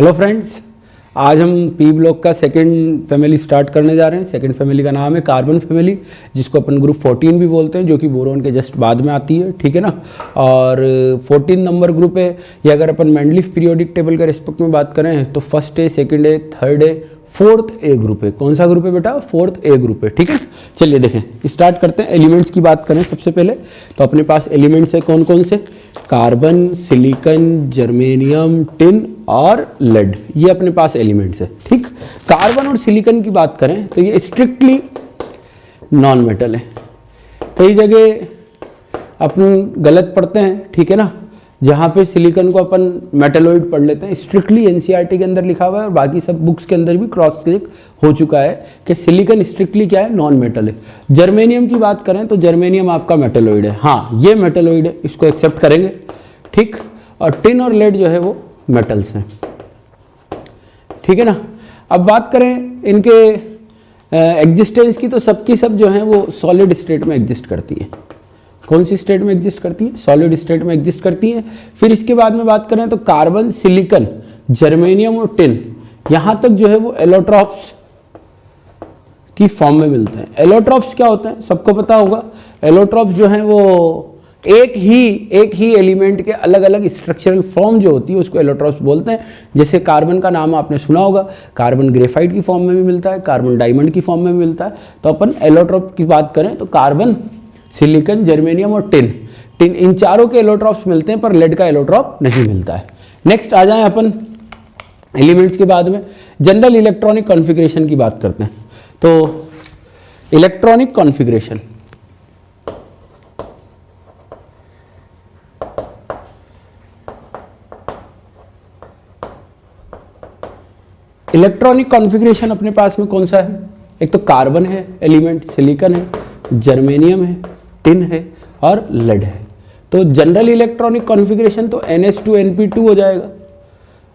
Hello friends, आज हम P block का सेकंड फैमिली स्टार्ट करने जा रहे हैं। सेकंड फैमिली का नाम है कार्बन फैमिली, जिसको अपन ग्रुप 14 भी बोलते हैं, जो कि बोरोन के जस्ट बाद में आती है। ठीक है ना। और 14 नंबर ग्रुप है ये। अगर अपन मेंडलीफ पीरियोडिक टेबल के रिस्पेक्ट में बात करें तो फर्स्ट है, सेकंड है, थर्ड है, फोर्थ ए ग्रुप है। कौन सा ग्रुप है बेटा? फोर्थ ए ग्रुप है। ठीक है, चलिए देखें, स्टार्ट करते हैं। एलिमेंट्स की बात करें सबसे पहले तो अपने पास एलिमेंट्स है कौन कौन से? कार्बन, सिलिकॉन, जर्मेनियम, टिन और लेड, ये अपने पास एलिमेंट्स है। ठीक, कार्बन और सिलिकॉन की बात करें तो ये स्ट्रिक्टली नॉन मेटल है। कई जगह अपन गलत पढ़ते हैं, ठीक है ना, जहाँ पे सिलिकॉन को अपन मेटलोइड पढ़ लेते हैं। स्ट्रिक्टली एनसीईआरटी के अंदर लिखा हुआ है और बाकी सब बुक्स के अंदर भी क्रॉस चेक हो चुका है कि सिलिकॉन स्ट्रिक्टली क्या है? नॉन मेटल है। जर्मेनियम की बात करें तो जर्मेनियम आपका मेटलोइड है। हाँ, ये मेटलोइड है, इसको एक्सेप्ट करेंगे। ठीक, और टिन और लेड जो है वो मेटल्स हैं। ठीक है ना। अब बात करें इनके एग्जिस्टेंस की तो सबकी सब जो है वो सॉलिड स्टेट में एग्जिस्ट करती है। कौन सी स्टेट में एग्जिस्ट करती है? सॉलिड स्टेट में एग्जिस्ट करती है। फिर इसके बाद में बात करें तो कार्बन, सिलिकॉन, जर्मेनियम और टिन, यहां तक जो है वो एलोट्रॉप्स की फॉर्म में मिलते हैं। एलोट्रॉप्स क्या होते हैं? सबको पता होगा। एलोट्रॉप्स जो है वो एक ही एलिमेंट के अलग अलग स्ट्रक्चरल फॉर्म जो होती है उसको एलोट्रॉप्स बोलते हैं। जैसे कार्बन का नाम आपने सुना होगा, कार्बन ग्रेफाइट की फॉर्म में भी मिलता है, कार्बन डायमंड की फॉर्म में भी मिलता है। तो अपन एलोट्रॉप की बात करें तो कार्बन, सिलिकॉन, जर्मेनियम और टिन, इन चारों के एलोट्रॉप्स मिलते हैं, पर लेड का एलोट्रॉप नहीं मिलता है। नेक्स्ट आ जाएं अपन एलिमेंट्स के बाद में जनरल इलेक्ट्रॉनिक कॉन्फ़िगरेशन की बात करते हैं। तो इलेक्ट्रॉनिक कॉन्फ़िगरेशन, इलेक्ट्रॉनिक कॉन्फ़िगरेशन अपने पास में कौन सा है? एक तो कार्बन है एलिमेंट, सिलिकॉन है, जर्मेनियम है, टिन है और लेड है। तो जनरल इलेक्ट्रॉनिक कॉन्फ़िगरेशन तो NH2NP2 हो जाएगा।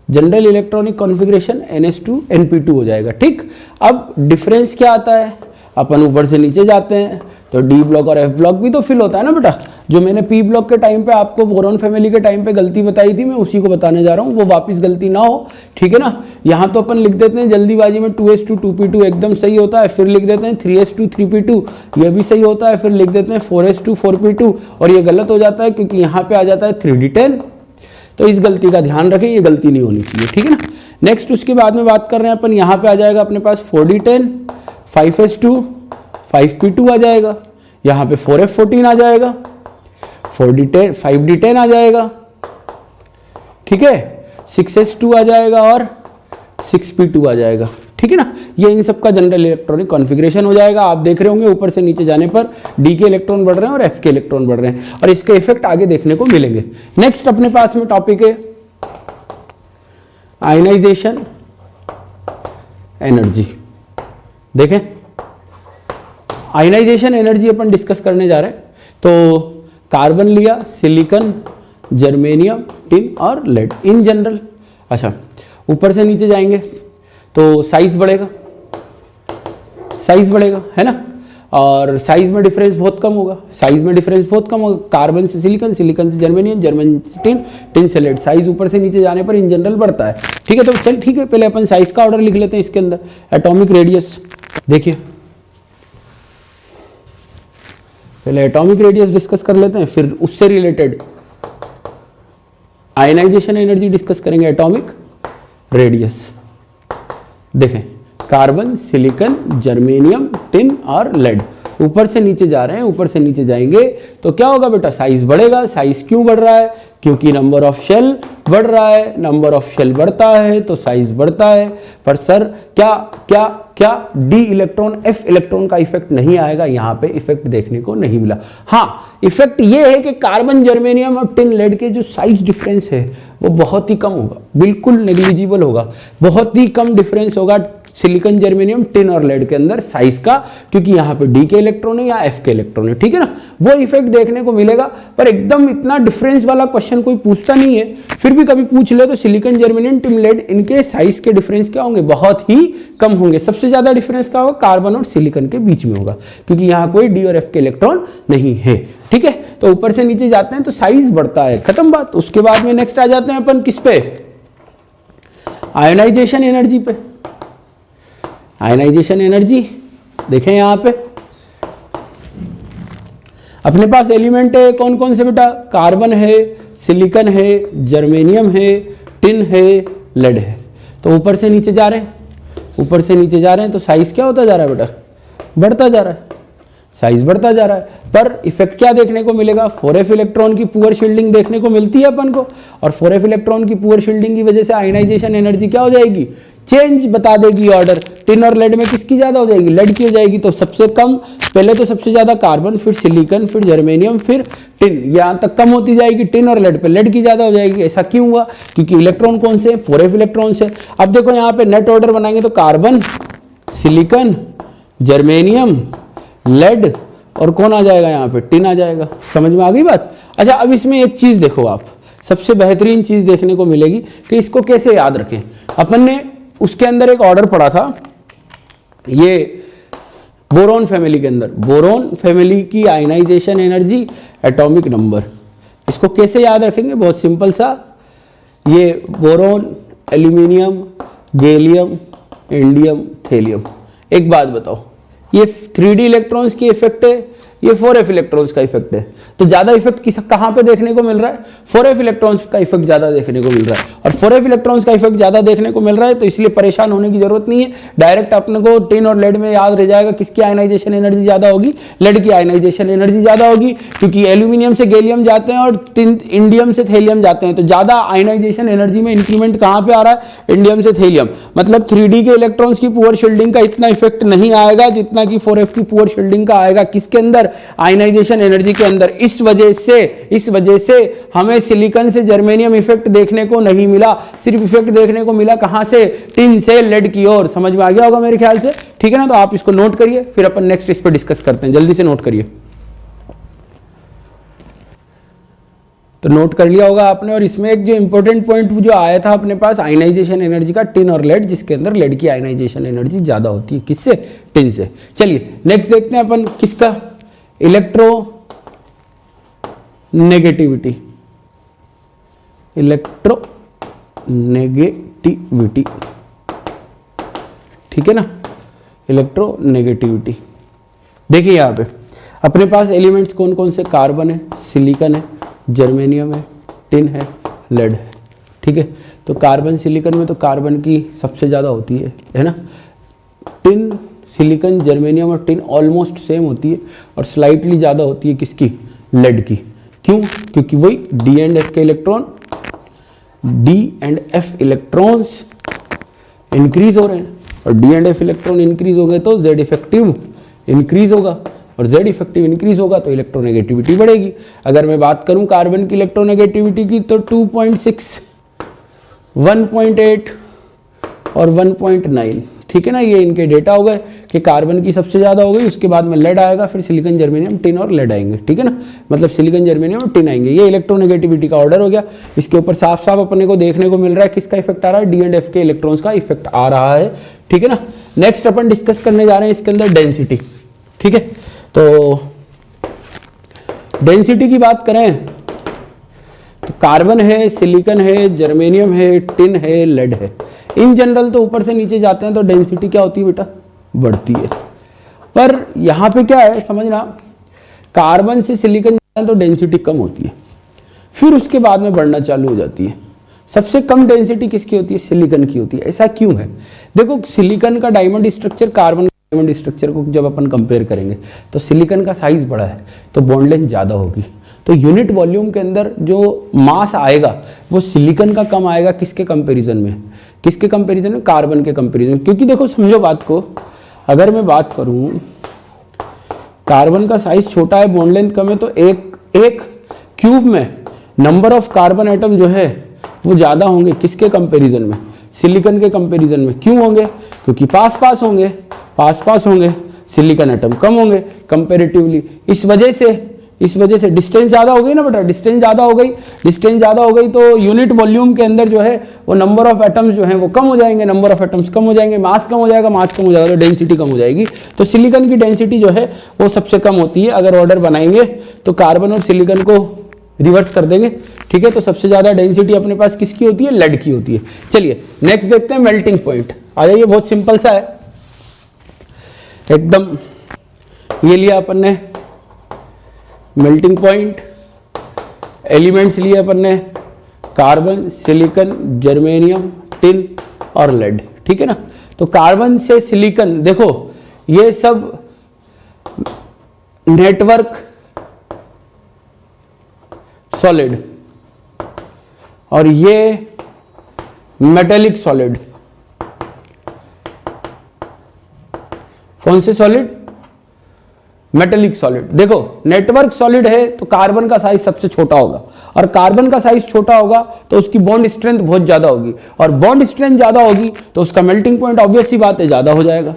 जनरल इलेक्ट्रॉनिक कॉन्फ़िगरेशन NH2NP2 हो जाएगा। ठीक, अब डिफरेंस क्या आता है? अपन ऊपर से नीचे जाते हैं तो डी ब्लॉक और एफ ब्लॉक भी तो फिल होता है ना बेटा। जो मैंने पी ब्लॉक के टाइम पे आपको बोरोन फैमिली के टाइम पे गलती बताई थी, मैं उसी को बताने जा रहा हूँ, वो वापस गलती ना हो। ठीक है ना। यहाँ तो अपन लिख देते हैं जल्दीबाजी में 2s2 एकदम सही होता है, फिर लिख देते हैं 3s2 ये भी सही होता है, फिर लिख देते हैं 4s2 और ये गलत हो जाता है क्योंकि यहाँ पे आ जाता है 3d10। तो इस गलती का ध्यान रखें, ये गलती नहीं होनी चाहिए। ठीक है ना। नेक्स्ट उसके बाद में बात कर रहे हैं अपन, यहाँ पे आ जाएगा अपने पास 4d10, 5s2, 5p2 आ जाएगा, यहाँ पे 4f14 आ जाएगा, 4d10, 5d10 आ जाएगा। ठीक है, 6s2 आ जाएगा और 6p2 आ जाएगा। ठीक है ना। ये इन सब का जनरल इलेक्ट्रॉनिक कॉन्फ़िगरेशन हो जाएगा। आप देख रहे होंगे ऊपर से नीचे जाने पर डी के इलेक्ट्रॉन बढ़ रहे हैं और एफ के इलेक्ट्रॉन बढ़ रहे हैं, और इसके इफेक्ट आगे देखने को मिलेंगे। नेक्स्ट अपने पास में टॉपिक है आयनाइजेशन एनर्जी। देखें, आयनाइजेशन एनर्जी अपन डिस्कस करने जा रहे हैं। तो कार्बन लिया, सिलिकॉन, जर्मेनियम, टिन और लेड इन जनरल। अच्छा, ऊपर से नीचे जाएंगे तो साइज बढ़ेगा, है ना। और साइज में डिफरेंस बहुत कम होगा, कार्बन से सिलिकॉन, सिलिकॉन से जर्मेनियम, जर्मेनियम से टिन, टिन से लेड। साइज ऊपर से नीचे जाने पर इन जनरल बढ़ता है। ठीक है, तो चल ठीक है, पहले अपन साइज का ऑर्डर लिख लेते हैं इसके अंदर। एटॉमिक रेडियस, देखिए पहले एटॉमिक रेडियस डिस्कस कर लेते हैं, फिर उससे रिलेटेड आयनाइजेशन एनर्जी डिस्कस करेंगे। एटॉमिक रेडियस देखें, कार्बन, सिलिकॉन, जर्मेनियम, टिन और लेड, ऊपर से नीचे जा रहे हैं। ऊपर से नीचे जाएंगे तो क्या होगा बेटा? साइज बढ़ेगा। साइज क्यों बढ़ रहा है? क्योंकि नंबर ऑफ शेल बढ़ रहा है। नंबर ऑफ शेल बढ़ता है तो साइज बढ़ता है। पर सर क्या क्या क्या डी इलेक्ट्रॉन, एफ इलेक्ट्रॉन का इफेक्ट नहीं आएगा? यहां पे इफेक्ट देखने को नहीं मिला। हाँ, इफेक्ट ये है कि कार्बन, जर्मेनियम और टिन, लेड के जो साइज डिफरेंस है वो बहुत ही कम होगा, बिल्कुल नेग्लिजिबल होगा, बहुत ही कम डिफरेंस होगा सिलिकॉन, जर्मेनियम, टिन और लेड के अंदर साइज का, क्योंकि यहाँ पे डी के इलेक्ट्रॉन है या एफ के इलेक्ट्रॉन है। ठीक है ना, वो इफेक्ट देखने को मिलेगा। पर एकदम इतना डिफरेंस वाला क्वेश्चन कोई पूछता नहीं है। फिर भी कभी पूछ ले तो सिलिकॉन, जर्मेनियम, टिन, लेड, इनके साइज के डिफरेंस क्या होंगे? बहुत ही कम होंगे। सबसे ज्यादा डिफरेंस क्या होगा? कार्बन और सिलिकॉन के बीच में होगा, क्योंकि यहाँ कोई डी और एफ के इलेक्ट्रॉन नहीं है। ठीक है, तो ऊपर से नीचे जाते हैं तो साइज बढ़ता है, खत्म बात। उसके बाद में नेक्स्ट आ जाते हैं अपन किस पे? आयनाइजेशन एनर्जी पे, आयनाइजेशन एनर्जी देखें यहां पे अपने पास एलिमेंट है कौन कौन से बेटा, कार्बन है, सिलिकॉन है, जर्मेनियम है, टिन है, लेड है। तो ऊपर से नीचे जा रहे हैं, ऊपर से नीचे जा रहे हैं तो साइज क्या होता जा रहा है बेटा, बढ़ता जा रहा है, साइज बढ़ता जा रहा है। पर इफेक्ट क्या देखने को मिलेगा, 4f इलेक्ट्रॉन की पुअर शील्डिंग देखने को मिलती है अपन को, और 4f इलेक्ट्रॉन की पुअर शील्डिंग की वजह से आयनाइजेशन एनर्जी क्या हो जाएगी, चेंज बता देगी ऑर्डर। टिन और लेड में किसकी ज्यादा हो जाएगी, लेड की हो जाएगी। तो सबसे कम, पहले तो सबसे ज्यादा कार्बन, फिर सिलिकॉन, फिर जर्मेनियम, फिर टिन, यहां तक कम होती जाएगी टिन और लेड पे, लेड की ज्यादा हो जाएगी। ऐसा क्यों हुआ, क्योंकि इलेक्ट्रॉन कौन से, 4f इलेक्ट्रॉन से। अब देखो यहाँ पे नेट ऑर्डर बनाएंगे तो कार्बन, सिलिकॉन, जर्मेनियम, लेड और कौन आ जाएगा यहाँ पे, टिन आ जाएगा। समझ में आ गई बात। अच्छा अब इसमें एक चीज देखो आप, सबसे बेहतरीन चीज देखने को मिलेगी कि इसको कैसे याद रखें। अपन ने उसके अंदर एक ऑर्डर पढ़ा था, ये बोरोन फैमिली के अंदर, बोरोन फैमिली की आयनाइजेशन एनर्जी, एटॉमिक नंबर। इसको कैसे याद रखेंगे, बहुत सिंपल सा, ये boron, aluminium, gallium, indium, thallium. एक बात बताओ, ये 3d इलेक्ट्रॉन्स की इफेक्ट है, ये 4f इलेक्ट्रॉन्स का इफेक्ट है। तो ज्यादा इफेक्ट कहां पे देखने को मिल रहा है, 4f इलेक्ट्रॉन्स का इफेक्ट ज्यादा देखने को मिल रहा है। और 4f इलेक्ट्रॉन्स का इफेक्ट ज्यादा देखने को मिल रहा है तो इसलिए परेशान होने की जरूरत नहीं है। डायरेक्ट अपने को टिन और लेड में याद रह जाएगा किसकी आयनाइजेशन एनर्जी ज्यादा होगी, लेड की आयनाइजेशन एनर्जी ज्यादा होगी, क्योंकि एल्यूमिनियम से गैलियम जाते हैं और इंडियम से थेलियम जाते हैं। तो ज्यादा आयनाइजेशन एनर्जी में इंक्रीमेंट कहां पे आ रहा है, इंडियम से थेलियम। मतलब 3d के इलेक्ट्रॉन्स की पुअर शील्डिंग का इतना इफेक्ट नहीं आएगा जितना कि 4f की पुअर शील्डिंग का आएगा। किसके अंदर, आयनाइजेशन एनर्जी के अंदर। इस वजह से हमें सिलिकॉन से जर्मेनियम इफेक्ट देखने को नहीं मिला, सिर्फ इफेक्ट देखने को मिला कहां से, टिन से लेड की ओर। समझ में आ गया होगा मेरे ख्याल से, ठीक है ना। तो आप इसको नोट करिए, फिर अपन नेक्स्ट इस पर डिस्कस करते हैं। जल्दी से नोट करिए। तो नोट कर लिया होगा आपने। और इसमें एक जो इंपॉर्टेंट पॉइंट जो आया था अपने पास आयनाइजेशन एनर्जी का, टिन और लेड, जिसके अंदर लेड की आयनाइजेशन एनर्जी ज्यादा होती है, किससे, टिन से। चलिए नेक्स्ट देखते हैं अपन किसका, इलेक्ट्रो नेगेटिविटी, इलेक्ट्रो नेगेटिविटी, ठीक है ना, इलेक्ट्रो नेगेटिविटी। देखिए यहां पे अपने पास एलिमेंट्स कौन कौन से, कार्बन है, सिलिकॉन है, जर्मेनियम है, टिन है, लेड है, ठीक है। तो कार्बन सिलिकॉन में तो कार्बन की सबसे ज्यादा होती है ना। टिन, सिलिकॉन, जर्मेनियम और टिन ऑलमोस्ट सेम होती है और स्लाइटली ज्यादा होती है किसकी, लेड की। क्यों, क्योंकि वही डी एंड एफ के electron, D and F electrons increase हो रहे हैं, और D and F electron increase हो गए तो जेड इफेक्टिव इंक्रीज होगा, और जेड इफेक्टिव इंक्रीज होगा तो इलेक्ट्रोनेगेटिविटी बढ़ेगी। अगर मैं बात करूं कार्बन की इलेक्ट्रोनेगेटिविटी की तो 2.6, 1.8 और 1.9, ठीक है ना। ये इनके डेटा हो गए कि कार्बन की सबसे ज्यादा हो गई, उसके बाद में लेड आएगा, फिर सिलिकॉन, जर्मेनियम, टिन और लेड आएंगे, ठीक है ना। मतलब सिलिकॉन, जर्मेनियम और टिन आएंगे। ये इलेक्ट्रोनेगेटिविटी का ऑर्डर हो गया। इसके ऊपर साफ साफ अपने को देखने को मिल रहा है किसका इफेक्ट आ रहा है, डी एंड एफ के इलेक्ट्रॉन्स का इफेक्ट आ रहा है, ठीक है ना। नेक्स्ट अपन डिस्कस करने जा रहे हैं इसके अंदर डेंसिटी, ठीक है। तो डेंसिटी की बात करें तो कार्बन है, सिलिकॉन है, जर्मेनियम है, टिन है, लेड है। इन जनरल तो ऊपर से नीचे जाते हैं तो डेंसिटी क्या होती है बेटा, बढ़ती है। पर यहां पे क्या है समझना, कार्बन से सिलिकॉन जाते हैं तो डेंसिटी कम होती है, फिर उसके बाद में बढ़ना चालू हो जाती है। सबसे कम डेंसिटी किसकी होती है, सिलिकॉन की होती है। ऐसा क्यों है, देखो सिलिकॉन का diamond structure carbon diamond structure को जब अपन कंपेयर करेंगे तो सिलिकॉन का साइज बड़ा है तो बॉन्ड लेंथ ज्यादा होगी, तो यूनिट वॉल्यूम के अंदर जो मास आएगा वो सिलिकॉन का कम आएगा। किसके कंपैरिजन में, किसके कंपैरिजन में, कार्बन के कंपैरिजन। क्योंकि देखो समझो बात को, अगर मैं बात करूं कार्बन का साइज छोटा है, बॉन्ड लेंथ कम है, तो एक क्यूब में नंबर ऑफ कार्बन एटम जो है वो ज्यादा होंगे। किसके कंपैरिजन में, सिलिकॉन के कंपैरिजन में। क्यों होंगे, क्योंकि पास पास होंगे, सिलिकॉन एटम कम होंगे कंपैरेटिवली। इस वजह से डिस्टेंस ज्यादा हो गई ना बेटा, डिस्टेंस ज्यादा हो गई तो यूनिट वॉल्यूम के अंदर जो है वो नंबर ऑफ एटम्स जो है वो कम हो जाएंगे, नंबर ऑफ एटम्स कम हो जाएंगे, मास कम हो जाएगा तो डेंसिटी कम हो जाएगी। तो सिलिकॉन की डेंसिटी जो है वो सबसे कम होती है। अगर ऑर्डर बनाएंगे तो कार्बन और सिलिकॉन को रिवर्स कर देंगे, ठीक है। तो सबसे ज्यादा डेंसिटी अपने पास किसकी होती है, लेड की होती है। चलिए नेक्स्ट देखते हैं मेल्टिंग पॉइंट। आ जाइए, बहुत सिंपल सा है एकदम। ये लिया अपन ने मेल्टिंग पॉइंट, एलिमेंट्स लिए अपन ने कार्बन, सिलिकॉन, जर्मेनियम, टिन और लेड, ठीक है ना। तो कार्बन से सिलिकॉन, देखो ये सब नेटवर्क सॉलिड और ये मेटेलिक सॉलिड। कौन से सॉलिड, मेटेलिक सॉलिड। देखो नेटवर्क सॉलिड है तो कार्बन का साइज सबसे छोटा होगा, और कार्बन का साइज छोटा होगा तो उसकी बॉन्ड स्ट्रेंथ बहुत ज्यादा होगी, और बॉन्ड स्ट्रेंथ ज्यादा होगी तो उसका मेल्टिंग पॉइंट ऑब्वियस सी बात है ज्यादा हो जाएगा।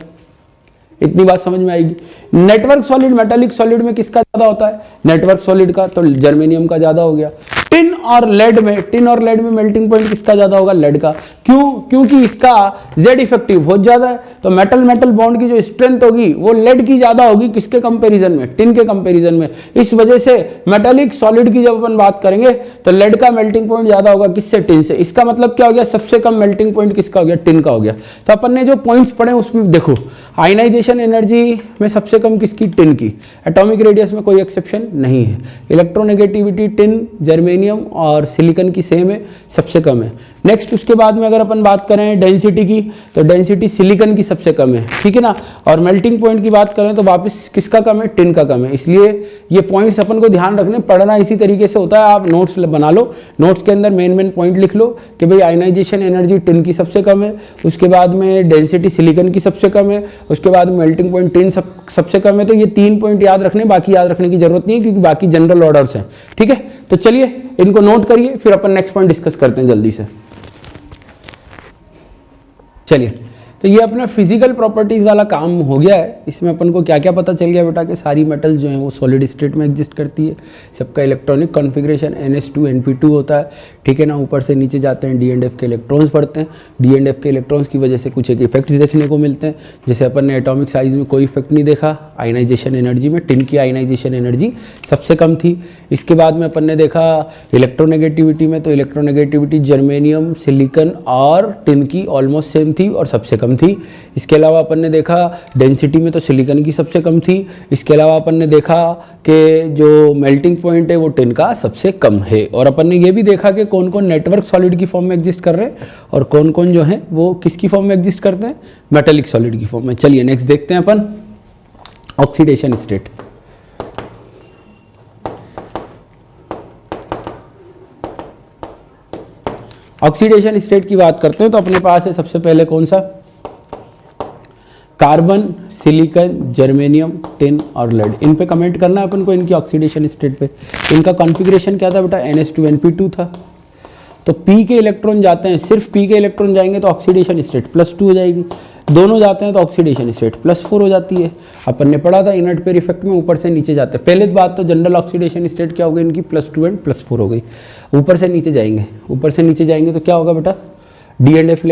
इतनी बात समझ में आएगी। नेटवर्क सॉलिड मेटालिक सॉलिड में किसका ज्यादा होता है, नेटवर्क सॉलिड का, तो जर्मेनियम का ज्यादा हो गया। टिन और लेड में मेल्टिंग पॉइंट किसका ज्यादा होगा, लेड का। क्यों, क्योंकि इसका जेड इफेक्टिव बहुत ज्यादा है, तो मेटल मेटल बॉन्ड की जो स्ट्रेंथ होगी वो लेड की ज्यादा होगी, किसके कंपैरिजन में, टिन के कंपैरिजन में। इस वजह से मेटालिक सॉलिड की जब अपन बात करेंगे तो लेड का मेल्टिंग पॉइंट ज्यादा होगा, किससे, टिन से। इसका मतलब क्या हो गया, सबसे कम मेल्टिंग पॉइंट किसका हो गया, टिन का हो गया। तो अपन ने जो पॉइंट्स पढ़े उसमें देखो आयनाइजेशन एनर्जी में सबसे कम किसकी, टिन की। एटॉमिक रेडियस में कोई एक्सेप्शन नहीं है। इलेक्ट्रोनेगेटिविटी टिन, जर्मेनियम और सिलिकॉन की सेम है, सबसे कम है। नेक्स्ट उसके बाद में अगर अपन बात करें डेंसिटी की, तो डेंसिटी सिलिकॉन की सबसे कम है, ठीक है ना। और मेल्टिंग पॉइंट की बात करें तो वापस किसका कम है, टिन का कम है। इसलिए ये पॉइंट्स अपन को ध्यान रखने, पढ़ना इसी तरीके से होता है। आप नोट्स बना लो, नोट्स के अंदर मेन पॉइंट लिख लो कि भाई आयनाइजेशन एनर्जी टिन की सबसे कम है, उसके बाद में डेंसिटी सिलिकॉन की सबसे कम है, उसके बाद मेल्टिंग पॉइंट टिन सबसे कम है। तो ये 3 पॉइंट याद रखने, बाकी याद रखने की जरूरत नहीं है क्योंकि बाकी जनरल ऑर्डर्स हैं, ठीक है। तो चलिए इनको नोट करिए, फिर अपन नेक्स्ट पॉइंट डिस्कस करते हैं जल्दी से। चलिए, तो ये अपना फिजिकल प्रॉपर्टीज वाला काम हो गया है। इसमें अपन को क्या क्या पता चल गया बेटा कि सारी मेटल जो है वो सॉलिड स्टेट में एग्जिस्ट करती है, सबका इलेक्ट्रॉनिक कॉन्फ़िगरेशन NH2 NP2 होता है, ठीक है ना। ऊपर से नीचे जाते हैं D एंड F के इलेक्ट्रॉन्स पढ़ते हैं, D एंड F के इलेक्ट्रॉन्स की वजह से कुछ एक इफेक्ट्स देखने को मिलते हैं। जैसे अपन ने एटॉमिक साइज में कोई इफेक्ट नहीं देखा, आयनाइजेशन एनर्जी में टिन की आयनाइजेशन एनर्जी सबसे कम थी। इसके बाद में अपन ने देखा इलेक्ट्रोनेगेटिविटी में, तो इलेक्ट्रोनेगेटिविटी जर्मेनियम, सिलिकॉन और टिन की ऑलमोस्ट सेम थी और सबसे कम थी। इसके अलावा अपन ने देखा डेंसिटी में तो सिलिकॉन की सबसे कम थी। इसके अलावा अपन ने देखा कि जो मेल्टिंग पॉइंट है वो टिन का सबसे कम है। और अपन ने ये भी देखा कि कौन कौन नेटवर्क सॉलिड की फॉर्म में एग्जिस्ट कर रहे हैं और कौन कौन जो है वो किसकी फॉर्म में एग्जिस्ट करते हैं, मेटेलिक सॉलिड की फॉर्म में। चलिए नेक्स्ट देखते हैं अपन ऑक्सीडेशन स्टेट। ऑक्सीडेशन स्टेट की बात करते हैं तो अपने पास है सबसे पहले कौन सा, कार्बन, सिलिकॉन, जर्मेनियम, टिन और लेड। इन पे कमेंट करना है अपन को, इनकी ऑक्सीडेशन स्टेट पे। इनका कॉन्फ़िगरेशन क्या था बेटा, NH2 NP2 था। तो P के इलेक्ट्रॉन जाते हैं, सिर्फ P के इलेक्ट्रॉन जाएंगे तो ऑक्सीडेशन स्टेट +2 हो जाएगी। दोनों जाते हैं तो ऑक्सीडेशन स्टेट +4 हो जाती है। अपन ने पढ़ा था इनर्ट पेयर इफेक्ट में ऊपर से नीचे जाते हैं। पहले बात तो जनरल ऑक्सीडेशन स्टेट क्या हो गई इनकी, +2 एंड +4 हो गई। ऊपर से नीचे जाएंगे, ऊपर से नीचे जाएंगे तो क्या होगा बेटा, D and F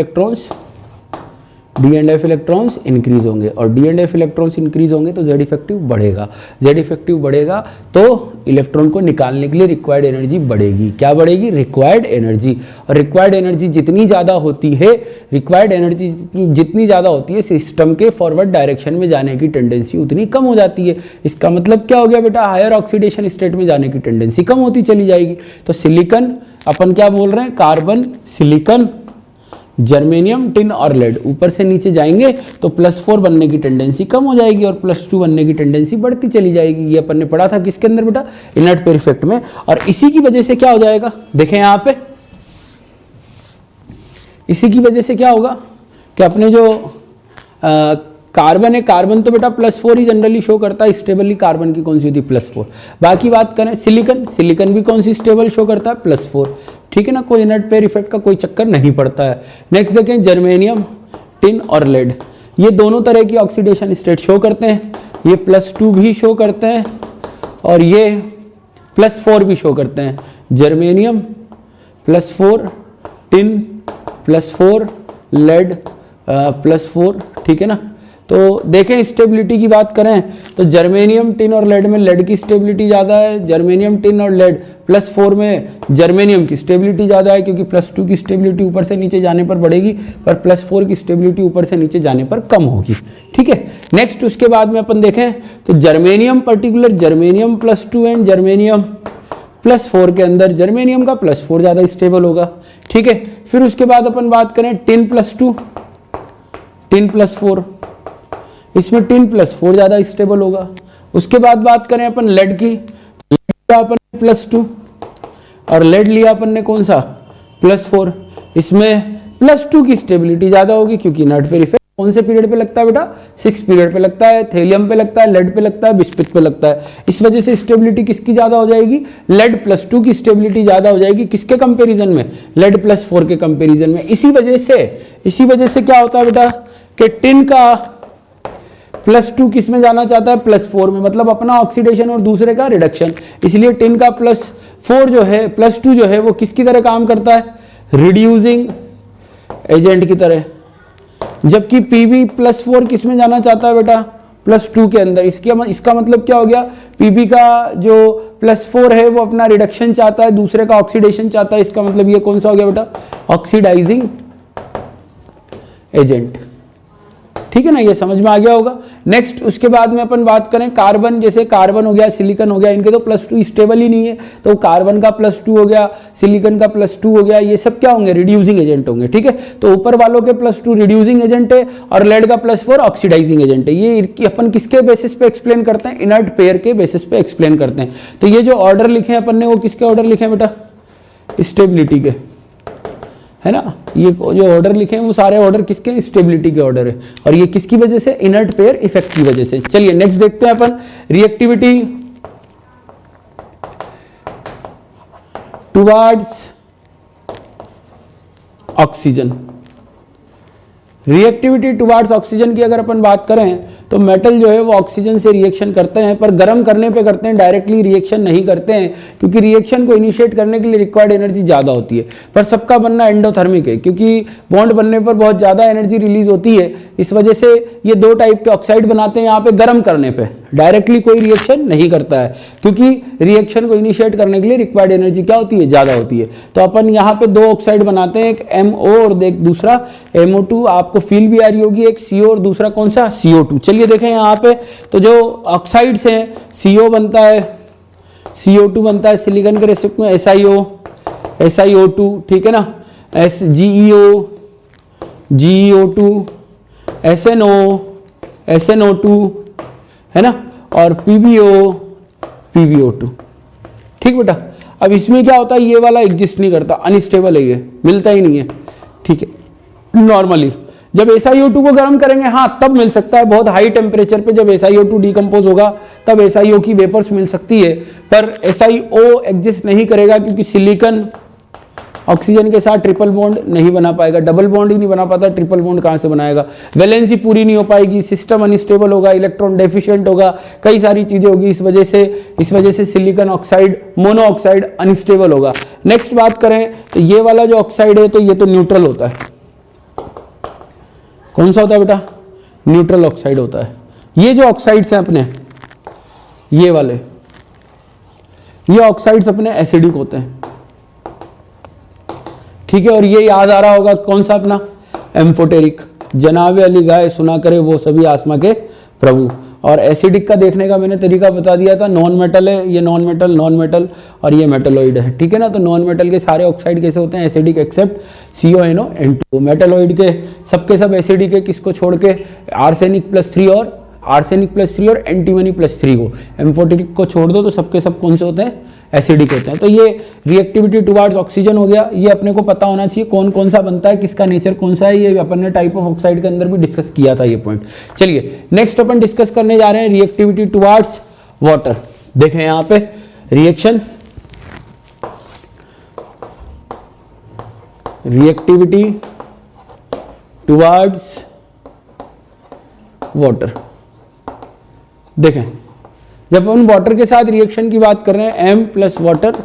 electrons increase होंगे, और D and F electrons increase होंगे तो Z इफेक्टिव बढ़ेगा। Z इफेक्टिव बढ़ेगा तो इलेक्ट्रॉन को निकालने के लिए रिक्वायर्ड एनर्जी बढ़ेगी। क्या बढ़ेगी, रिक्वायर्ड एनर्जी। और रिक्वायर्ड एनर्जी जितनी ज़्यादा होती है, रिक्वायर्ड एनर्जी जितनी ज़्यादा होती है, सिस्टम के फॉरवर्ड डायरेक्शन में जाने की टेंडेंसी उतनी कम हो जाती है। इसका मतलब क्या हो गया बेटा, हायर ऑक्सीडेशन स्टेट में जाने की टेंडेंसी कम होती चली जाएगी। तो सिलिकॉन अपन क्या बोल रहे हैं, कार्बन, सिलिकॉन, जर्मेनियम, टिन और लेड ऊपर से नीचे जाएंगे तो +4 बनने की टेंडेंसी कम हो जाएगी और +2 बनने की टेंडेंसी बढ़ती चली जाएगी। ये अपन ने पढ़ा था किसके अंदर बेटा, इनर्ट पेयर इफेक्ट में। और इसी की वजह से क्या हो जाएगा, देखें यहाँ पे, इसी की वजह से क्या होगा कि अपने जो कार्बन है, कार्बन तो बेटा +4 ही जनरली शो करता है स्टेबली। कार्बन की कौन सी होती है, +4। बाकी बात करें सिलिकॉन, सिलिकॉन भी कौन सी स्टेबल शो करता है, +4, ठीक है ना। कोई इनर्ट पेयर इफेक्ट का कोई चक्कर नहीं पड़ता है। नेक्स्ट देखें जर्मेनियम, टिन और लेड, ये दोनों तरह की ऑक्सीडेशन स्टेट शो करते हैं। ये +2 भी शो करते हैं और ये +4 भी शो करते हैं। जर्मेनियम +4, टिन +4, लेड +4, ठीक है ना। तो देखें स्टेबिलिटी की बात करें तो जर्मेनियम टिन और लेड में लेड की स्टेबिलिटी ज़्यादा है, जर्मेनियम टिन और लेड +4 में जर्मेनियम की स्टेबिलिटी ज़्यादा है, क्योंकि +2 की स्टेबिलिटी ऊपर से नीचे जाने पर बढ़ेगी पर +4 की स्टेबिलिटी ऊपर से नीचे जाने पर कम होगी। ठीक है, नेक्स्ट उसके बाद में अपन देखें तो germanium particular germanium +2 and germanium +4 के अंदर जर्मेनियम का +4 ज़्यादा स्टेबल होगा। ठीक है, फिर उसके बाद अपन बात करें टिन +2 टिन +4, इसमें टिन +4 ज़्यादा स्टेबल होगा। उसके बाद बात करें अपन लेड की, लेड लिया अपन +2 और लेड लिया अपन ने कौन सा +4, इसमें +2 की स्टेबिलिटी ज़्यादा होगी क्योंकि नट पे इफेक्ट कौन से पीरियड पे लगता है बेटा 6 पीरियड पे लगता है, थेलियम पे लगता है, लेड पे लगता है, बिस्पिट पे लगता है। इस वजह से स्टेबिलिटी किसकी ज़्यादा हो जाएगी, लेड +2 की स्टेबिलिटी ज़्यादा हो जाएगी किसके कंपेरिजन में, लेड +4 के कंपेरिजन में। इसी वजह से क्या होता है बेटा कि टिन का +2 किस में जाना चाहता है +4 में, मतलब अपना ऑक्सीडेशन और दूसरे का रिडक्शन। इसलिए टिन का +4 जो है +2 जो है वो किसकी तरह काम करता है, रिड्यूसिंग एजेंट की तरह, जबकि पीबी +4 किस में जाना चाहता है बेटा +2 के अंदर। इसका मतलब क्या हो गया, पीबी का जो +4 है वो अपना रिडक्शन चाहता है, दूसरे का ऑक्सीडेशन चाहता है। इसका मतलब ये कौन सा हो गया बेटा, ऑक्सीडाइजिंग एजेंट। ठीक है ना, ये समझ में आ गया होगा। नेक्स्ट उसके बाद में अपन बात करें कार्बन, जैसे कार्बन हो गया, सिलिकॉन हो गया, इनके तो +2 स्टेबल ही नहीं है, तो कार्बन का +2 हो गया, सिलिकॉन का +2 हो गया, ये सब क्या होंगे, रिड्यूसिंग एजेंट होंगे। ठीक है, तो ऊपर वालों के +2 रिड्यूसिंग एजेंट है और लेड का +4 ऑक्सीडाइजिंग एजेंट है। ये अपन किसके बेसिस पे एक्सप्लेन करते हैं, इनर्ट पेयर के बेसिस पे एक्सप्लेन करते हैं। तो ये जो ऑर्डर लिखे हैं अपन ने वो किसके ऑर्डर लिखे हैं बेटा, स्टेबिलिटी के, है ना। ये जो ऑर्डर लिखे हैं वो सारे ऑर्डर किसके, स्टेबिलिटी के ऑर्डर है, और ये किसकी वजह से, इनर्ट पेयर इफेक्ट की वजह से। चलिए नेक्स्ट देखते हैं अपन reactivity towards oxygen. Reactivity towards oxygen की अगर अपन बात करें तो मेटल जो है वो ऑक्सीजन से रिएक्शन करते हैं, पर गर्म करने पे करते हैं, डायरेक्टली रिएक्शन नहीं करते हैं, क्योंकि रिएक्शन को इनिशिएट करने के लिए रिक्वायर्ड एनर्जी ज़्यादा होती है। पर सबका बनना एंडोथर्मिक है, क्योंकि बॉन्ड बनने पर बहुत ज़्यादा एनर्जी रिलीज होती है। इस वजह से ये 2 टाइप के ऑक्साइड बनाते हैं यहाँ पे, गर्म करने पे डायरेक्टली कोई रिएक्शन नहीं करता है, क्योंकि रिएक्शन को इनिशिएट करने के लिए रिक्वायर्ड एनर्जी क्या होती है, ज़्यादा होती है। तो अपन यहाँ पे 2 ऑक्साइड बनाते हैं, एक MO और एक दूसरा MO2। आपको फील भी आ रही होगी, एक CO और दूसरा कौन सा, CO2। चलिए देखें यहाँ पे, तो जो ऑक्साइड्स हैं CO बनता है, CO2 बनता है, सिलिकॉन के रेसिप्ट में SiO2, ठीक है ना, GeO2, SNO2, है ना, और PbO2। ठीक बेटा, अब इसमें क्या होता है, ये वाला एग्जिस्ट नहीं करता, अनस्टेबल है, ये मिलता ही नहीं है। ठीक है, नॉर्मली जब SiO2 को गर्म करेंगे हाँ तब मिल सकता है, बहुत हाई टेम्परेचर पे जब SiO2 डिकम्पोज होगा तब SiO की वेपर्स मिल सकती है, पर SiO एग्जिस्ट नहीं करेगा, क्योंकि सिलिकॉन ऑक्सीजन के साथ ट्रिपल बॉन्ड नहीं बना पाएगा, डबल बॉन्ड ही नहीं बना पाता, ट्रिपल बॉन्ड कहाँ से बनाएगा, वैलेंसी पूरी नहीं हो पाएगी, सिस्टम अनस्टेबल होगा, इलेक्ट्रॉन डेफिशिएंट होगा, कई सारी चीजें होगी। इस वजह से silicon oxide, mono oxide unstable होगा। नेक्स्ट बात करें तो ये वाला जो ऑक्साइड है तो ये तो न्यूट्रल होता है। कौन सा होता है बेटा, न्यूट्रल ऑक्साइड होता है। ये जो ऑक्साइड्स हैं अपने, ये वाले, ये ऑक्साइड्स अपने एसिडिक होते हैं। ठीक है, और ये याद आ रहा होगा कौन सा अपना, एम्फोटेरिक, जनाबे अली गाय सुना करे वो सभी आसमा के प्रभु। और एसिडिक का देखने का मैंने तरीका बता दिया था, नॉन मेटल है, ये नॉन मेटल और ये मेटलॉइड है। ठीक है ना, तो नॉन मेटल के सारे ऑक्साइड कैसे होते हैं, एसिडिक एक्सेप्ट CONO(N2). मेटलॉइड के सबके सब एसिडिक है, किसको छोड़ के, आर्सेनिक +3 और एंटीमनी +3 को, एम्फोटेरिक को छोड़ दो तो सबके सब कौन से होते हैं, एसिडिक होते हैं। तो ये रिएक्टिविटी टुवर्ड्स ऑक्सीजन हो गया, ये अपने को पता होना चाहिए कौन कौन सा बनता है, किसका नेचर कौन सा है, ये अपन ने टाइप ऑफ ऑक्साइड के अंदर भी डिस्कस किया था ये पॉइंट। चलिए नेक्स्ट अपन डिस्कस करने जा रहे हैं रिएक्टिविटी टुवर्ड्स वाटर। देखें यहाँ पे रिएक्टिविटी टुवर्ड्स वाटर। देखें जब हम वाटर के साथ रिएक्शन की बात कर रहे हैं, M + वाटर,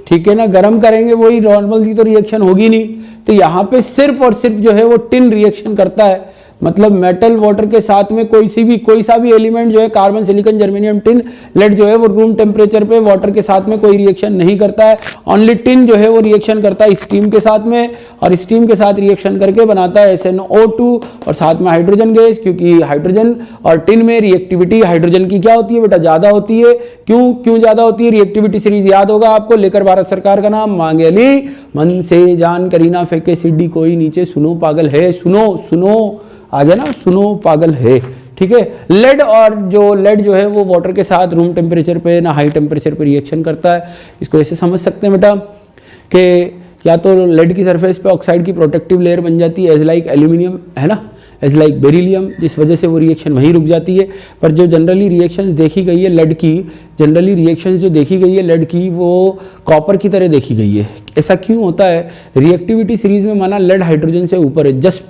ठीक है ना, गर्म करेंगे वही नॉर्मल की तो रिएक्शन होगी नहीं, तो यहाँ पे सिर्फ और सिर्फ जो है वो टिन रिएक्शन करता है, मतलब मेटल वाटर के साथ में कोई सा भी एलिमेंट जो है, carbon, silicon, germanium, tin, lead जो है वो रूम टेम्परेचर पे वाटर के साथ में कोई रिएक्शन नहीं करता है। ओनली टिन जो है वो रिएक्शन करता है स्टीम के साथ में, और स्टीम के साथ रिएक्शन करके बनाता है SnO2 और साथ में हाइड्रोजन गैस, क्योंकि हाइड्रोजन और टिन में रिएक्टिविटी हाइड्रोजन की क्या होती है बेटा, ज्यादा होती है। क्यों ज्यादा होती है? रिएक्टिविटी सीरीज याद होगा आपको, लेकर भारत सरकार का नाम, मांगे अली मन से जान करीना फेंके सिड्डी कोई नीचे, सुनो पागल है, सुनो आ गया ना, सुनो पागल है, ठीक है। लेड जो है वो वाटर के साथ रूम टेम्परेचर पे ना हाई टेम्परेचर पे रिएक्शन करता है। इसको ऐसे समझ सकते हैं बेटा कि या तो लेड की सरफेस पे ऑक्साइड की प्रोटेक्टिव लेयर बन जाती है एज लाइक एल्यूमिनियम, है ना, एज लाइक बेरिलियम, जिस वजह से वो रिएक्शन वहीं रुक जाती है। पर जो जनरली रिएक्शंस देखी गई है लेड की, वो कॉपर की तरह देखी गई है। ऐसा क्यों होता है? रिएक्टिविटी सीरीज में माना लेड हाइड्रोजन से ऊपर है, जस्ट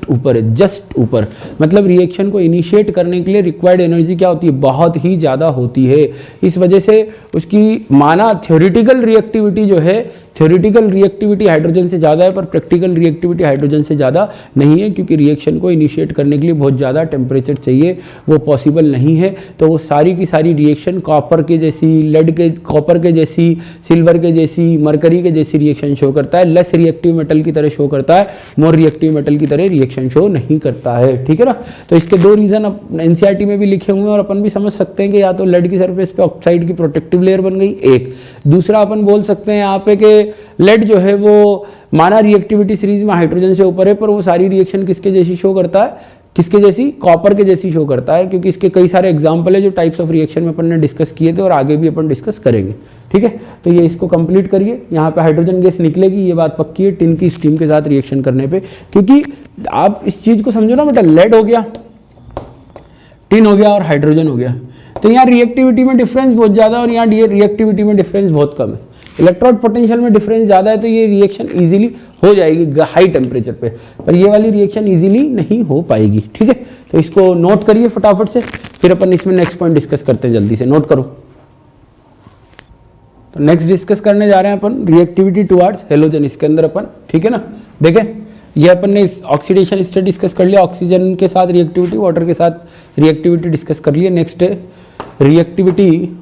ऊपर, मतलब रिएक्शन को इनिशिएट करने के लिए रिक्वायर्ड एनर्जी क्या होती है, बहुत ही ज़्यादा होती है। इस वजह से उसकी माना थ्योरेटिकल रिएक्टिविटी जो है, थ्योरेटिकल रिएक्टिविटी हाइड्रोजन से ज़्यादा है, पर प्रैक्टिकल रिएक्टिविटी हाइड्रोजन से ज़्यादा नहीं है, क्योंकि रिएक्शन को इनिशिएट करने के लिए बहुत ज़्यादा टेम्परेचर चाहिए, वो पॉसिबल नहीं है। तो वो सारी की सारी रिएक्शन कॉपर के जैसी, कॉपर के जैसी, सिल्वर के जैसी, मरकरी के जैसी रिएक्शन शो करता है। लेस रिएक्टिव मेटल की तरह शो करता है, मोर रिएक्टिव मेटल की तरह रिएक्शन शो नहीं करता है, ठीक है ना। तो इसके दो रीज़न एनसीईआरटी में भी लिखे हुए हैं और अपन भी समझ सकते हैं कि या तो लेड की सरफेस पे ऑक्साइड की प्रोटेक्टिव लेयर बन गई, एक। दूसरा अपन बोल सकते हैं यहाँ पे कि लेड जो है वो माना रिएक्टिविटी सीरीज में हाइड्रोजन से ऊपर है, पर वो सारी रिएक्शन किसके जैसी शो करता है, किसके जैसी, कॉपर के जैसी शो करता है, क्योंकि इसके कई सारे एग्जाम्पल है जो टाइप्स ऑफ रिएक्शन में अपन ने डिस्कस किए थे और आगे भी अपन डिस्कस करेंगे, ठीक है। तो ये इसको कंप्लीट करिए, यहाँ पे हाइड्रोजन गैस निकलेगी, ये बात पक्की है टिन की स्टीम के साथ रिएक्शन करने पे, क्योंकि आप इस चीज को समझो ना बेटा, लेड हो गया, टिन हो गया और हाइड्रोजन हो गया, तो यहाँ रिएक्टिविटी में डिफरेंस बहुत ज़्यादा है और यहाँ रिएक्टिविटी में डिफरेंस बहुत कम है। इलेक्ट्रोड पोटेंशियल में डिफरेंस ज़्यादा है, तो ये रिएक्शन इजीली हो जाएगी हाई टेम्परेचर पे, पर ये वाली रिएक्शन इजीली नहीं हो पाएगी, ठीक है। तो इसको नोट करिए फटाफट से, फिर अपन इसमें नेक्स्ट पॉइंट डिस्कस करते हैं, जल्दी से नोट करो। तो नेक्स्ट डिस्कस करने जा रहे हैं अपन रिएक्टिविटी टुवर्ड्स हैलोजन, इसके अंदर अपन, ठीक है ना। देखें, ये अपन ने ऑक्सीडेशन स्टेट डिस्कस कर लिया, ऑक्सीजन के साथ रिएक्टिविटी, वाटर के साथ रिएक्टिविटी डिस्कस कर लिया। नेक्स्ट है रिएक्टिविटी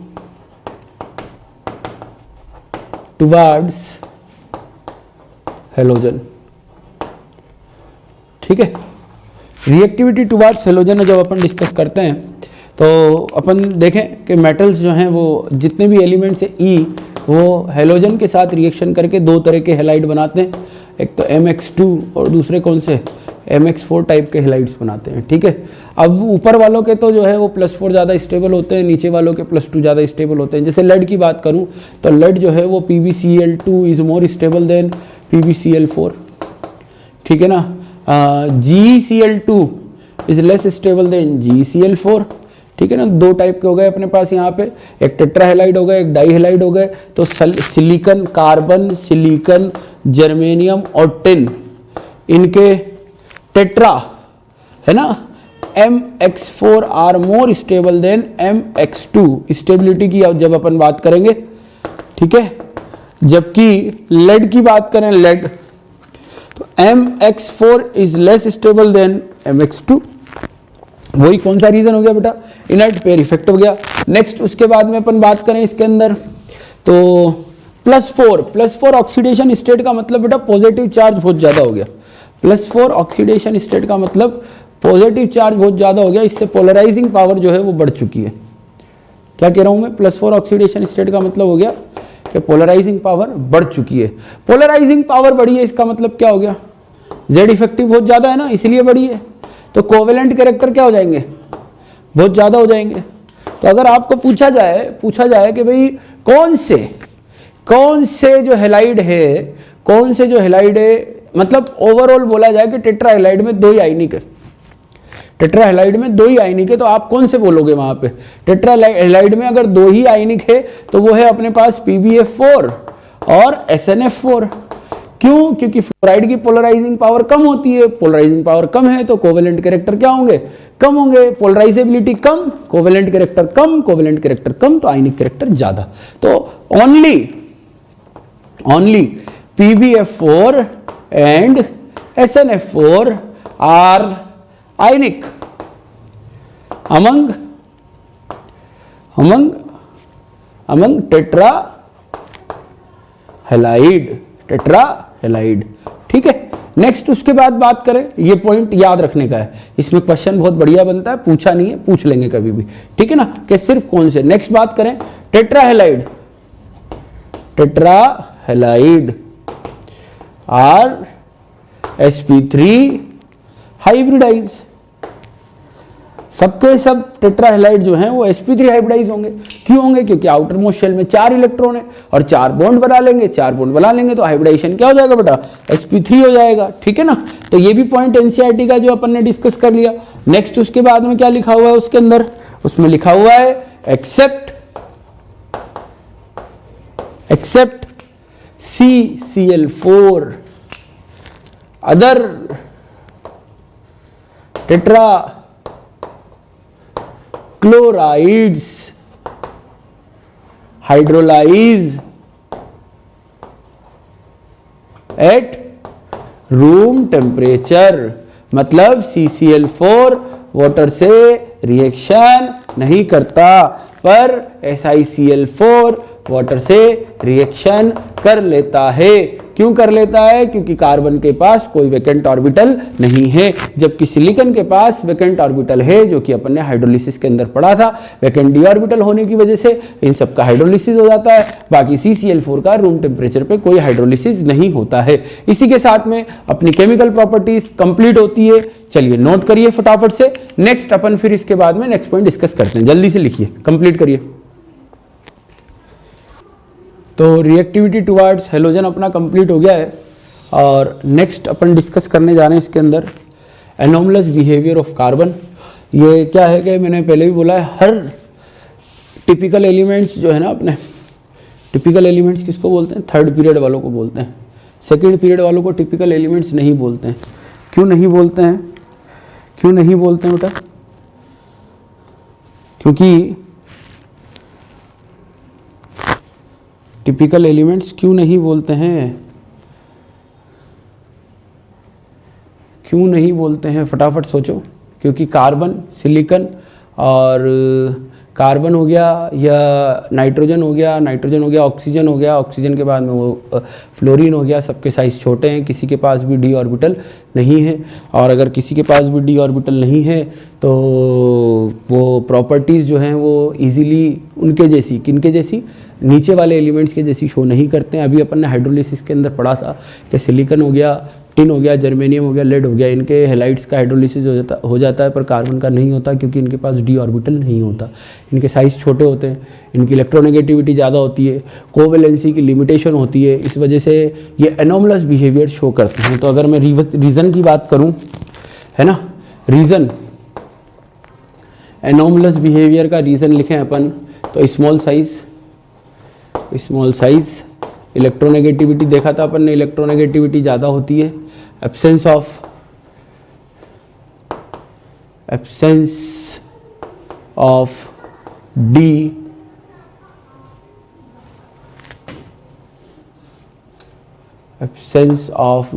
टुवर्ड्स हैलोजन, ठीक है। रिएक्टिविटी टुवर्ड्स हैलोजन जब अपन डिस्कस करते हैं तो अपन देखें कि मेटल्स जो हैं वो जितने भी एलिमेंट्स हैं ई, वो हैलोजन के साथ रिएक्शन करके दो तरह के हैलाइड बनाते हैं, एक तो MX2 और दूसरे कौन से MX4 टाइप के हैलाइड्स बनाते हैं, ठीक है। अब ऊपर वालों के तो जो है वो +4 ज़्यादा स्टेबल होते हैं, नीचे वालों के +2 ज़्यादा स्टेबल होते हैं। जैसे लेड की बात करूं तो लेड जो है वो PbCl2 is more stable then PbCl4, ठीक है ना। GeCl2 is less stable then GeCl4, ठीक है ना। दो टाइप के हो गए अपने पास यहाँ पे, एक टेट्राहेलाइड हो गए, एक डाईहेलाइड हो गए। तो सिलिकॉन, कार्बन, सिलिकॉन, जर्मेनियम और टिन, इनके टेट्रा है ना, MX4 are more stable than MX2, stability की जब अपन बात करेंगे, ठीक है। जबकि लेड की बात करें, लेड तो MX4 is less stable than MX2। वही कौन सा रीजन हो गया बेटा, इनर्ट पेयर इफेक्ट हो गया। नेक्स्ट उसके बाद में अपन बात करें इसके अंदर तो +4 ऑक्सीडेशन स्टेट का मतलब बेटा पॉजिटिव चार्ज बहुत ज्यादा हो गया। +4 ऑक्सीडेशन स्टेट का मतलब पॉजिटिव चार्ज बहुत ज्यादा हो गया, इससे पोलराइजिंग पावर जो है वो बढ़ चुकी है। क्या कह रहा हूं मैं, +4 ऑक्सीडेशन स्टेट का मतलब हो गया कि पोलराइजिंग पावर बढ़ चुकी है। पोलराइजिंग पावर बढ़ी है, इसका मतलब क्या हो गया, Z इफेक्टिव बहुत ज्यादा है ना, इसलिए बढ़ी है। तो कोवेलेंट कैरेक्टर क्या हो जाएंगे, बहुत ज्यादा हो जाएंगे। तो अगर आपको पूछा जाए कि भाई कौन से जो हैलाइड है, मतलब ओवरऑल बोला जाए कि टेट्राहेलाइड में दो ही आयनिक है, तो आप कौन से बोलोगे वहां पे। टेट्राहेलाइड में अगर दो ही आयनिक है तो वो है अपने पास PbF4 और SnF4। क्यों, क्योंकि फ्लोराइड की पोलराइजिंग पावर कम होती है, पोलराइजिंग पावर कम है तो कोवेलेंट कैरेक्टर क्या होंगे, कम होंगे। पोलराइजेबिलिटी कम, कोवेलेंट कैरेक्टर कम, तो आयनिक कैरेक्टर ज्यादा। तो only PbF4 and SnF4 are ionic among among among tetra halide, tetra halide. ठीक है, नेक्स्ट उसके बाद बात करें, ये पॉइंट याद रखने का है, इसमें क्वेश्चन बहुत बढ़िया बनता है, पूछा नहीं है, पूछ लेंगे कभी भी। ठीक है ना, कि सिर्फ कौन से। नेक्स्ट बात करें tetra halide, tetra halide are sp3 hybridize, सबके सब टेट्राहेलाइड जो हैं वो sp3 हाइब्रिडाइज होंगे। क्यों होंगे? क्योंकि आउटर मोस्ट शेल में 4 इलेक्ट्रॉन है और 4 बॉन्ड बना लेंगे, 4 बॉन्ड बना लेंगे तो हाइब्रिडाइजेशन क्या हो जाएगा बेटा? sp3 हो जाएगा। ठीक है ना, तो ये भी पॉइंट एनसीईआरटी का जो अपन ने डिस्कस कर लिया। नेक्स्ट उसके बाद में क्या लिखा हुआ है उसके अंदर? उसमें लिखा हुआ है except CCl4 other tetra chlorides hydrolyse at room temperature, मतलब CCl4 वाटर से रिएक्शन नहीं करता, पर SiCl4 वाटर से रिएक्शन कर लेता है। क्यों कर लेता है? क्योंकि कार्बन के पास कोई वैकेंट ऑर्बिटल नहीं है, जबकि सिलिकॉन के पास वैकेंट ऑर्बिटल है, जो कि अपन ने हाइड्रोलिसिस के अंदर पढ़ा था। वैकेंट डी ऑर्बिटल होने की वजह से इन सब का हाइड्रोलिसिस हो जाता है, बाकी CCl4 का रूम टेम्परेचर पे कोई हाइड्रोलिसिस नहीं होता है। इसी के साथ में अपनी केमिकल प्रॉपर्टीज कंप्लीट होती है। चलिए नोट करिए फटाफट से। नेक्स्ट अपन फिर इसके बाद में नेक्स्ट पॉइंट डिस्कस करते हैं, जल्दी से लिखिए, कंप्लीट करिए। तो रिएक्टिविटी टुवर्ड्स हेलोजन अपना कंप्लीट हो गया है और नेक्स्ट अपन डिस्कस करने जा रहे हैं इसके अंदर एनोमलस बिहेवियर ऑफ कार्बन। ये क्या है कि मैंने पहले भी बोला है, हर टिपिकल एलिमेंट्स जो है ना अपने, टिपिकल एलिमेंट्स किसको बोलते हैं? थर्ड पीरियड वालों को बोलते हैं। सेकेंड पीरियड वालों को टिपिकल एलिमेंट्स नहीं बोलते हैं। क्यों नहीं बोलते हैं? क्यों नहीं बोलते हैं बेटा? क्योंकि टिपिकल एलिमेंट्स क्यों नहीं बोलते हैं? क्यों नहीं बोलते हैं? फटाफट सोचो। क्योंकि कार्बन, सिलिकॉन और कार्बन हो गया या नाइट्रोजन हो गया, नाइट्रोजन हो गया, ऑक्सीजन हो गया, ऑक्सीजन के बाद में वो फ्लोरीन हो गया, सबके साइज छोटे हैं, किसी के पास भी डी ऑर्बिटल नहीं है। और अगर किसी के पास भी डी ऑर्बिटल नहीं है तो वो प्रॉपर्टीज़ जो हैं वो इजीली उनके जैसी, किनके जैसी? नीचे वाले एलिमेंट्स के जैसी शो नहीं करते हैं। अभी अपन ने हाइड्रोलिसिस के अंदर पढ़ा था कि सिलिकॉन हो गया, टिन हो गया, जर्मेनियम हो गया, लेड हो गया, इनके हेलाइड्स का हाइड्रोलिसिस हो जाता है, पर कार्बन का नहीं होता, क्योंकि इनके पास डी ऑर्बिटल नहीं होता, इनके साइज छोटे होते हैं, इनकी इलेक्ट्रोनेगेटिविटी ज़्यादा होती है, कोवेलेंसी की लिमिटेशन होती है, इस वजह से ये एनोमलस बिहेवियर शो करते हैं। तो अगर मैं रीज़न की बात करूँ, है ना, रीज़न एनोमलस बिहेवियर का रीज़न लिखें अपन तो स्मॉल साइज, इलेक्ट्रोनेगेटिविटी देखा था अपन ने, इलेक्ट्रोनेगेटिविटी ज़्यादा होती है, एब्सेंस ऑफ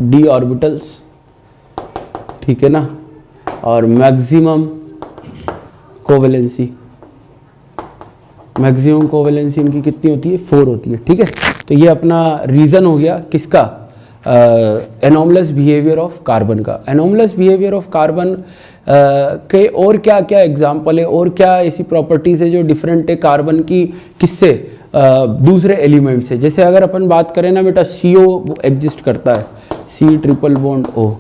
डी ऑर्बिटल्स, ठीक है ना, और मैक्सिमम कोवेलेंसी इनकी कितनी होती है? 4 होती है। ठीक है, तो ये अपना रीज़न हो गया किसका? एनोमलस बिहेवियर ऑफ कार्बन का। एनोमलस बिहेवियर ऑफ कार्बन के और क्या क्या एग्जाम्पल है और क्या ऐसी प्रॉपर्टीज़ है जो डिफरेंट है कार्बन की किससे? दूसरे एलिमेंट से। जैसे अगर अपन बात करें ना बेटा, CO एग्जिस्ट करता है, C triple bond O,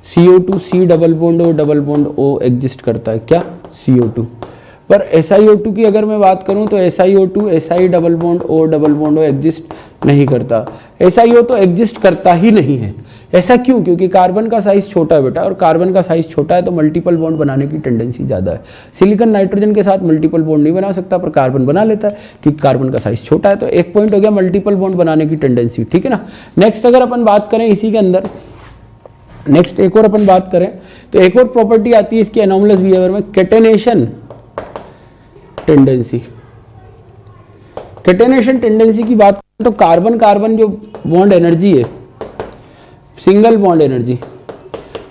CO2 C double bond O exist करता है, क्या? CO2। पर SiO2 की अगर मैं बात करूं तो SiO2 Si double bond O exist नहीं करता। SiO तो एग्जिस्ट करता ही नहीं है। ऐसा क्यों? क्योंकि कार्बन का साइज छोटा है बेटा, और कार्बन का साइज छोटा है तो मल्टीपल बॉन्ड बनाने की टेंडेंसी ज़्यादा है। सिलिकॉन नाइट्रोजन के साथ मल्टीपल बॉन्ड नहीं बना सकता, पर कार्बन बना लेता है क्योंकि कार्बन का साइज छोटा है। तो एक पॉइंट हो गया मल्टीपल बॉन्ड बनाने की टेंडेंसी, ठीक है ना। नेक्स्ट अगर अपन बात करें इसी के अंदर, नेक्स्ट एक और अपन बात करें तो एक और प्रॉपर्टी आती है इसकी एनोमलस बिहेवियर में, कैटेनेशन टेंडेंसी। कैटेनेशन टेंडेंसी की बात करें तो कार्बन जो बॉन्ड एनर्जी है, सिंगल बॉन्ड एनर्जी,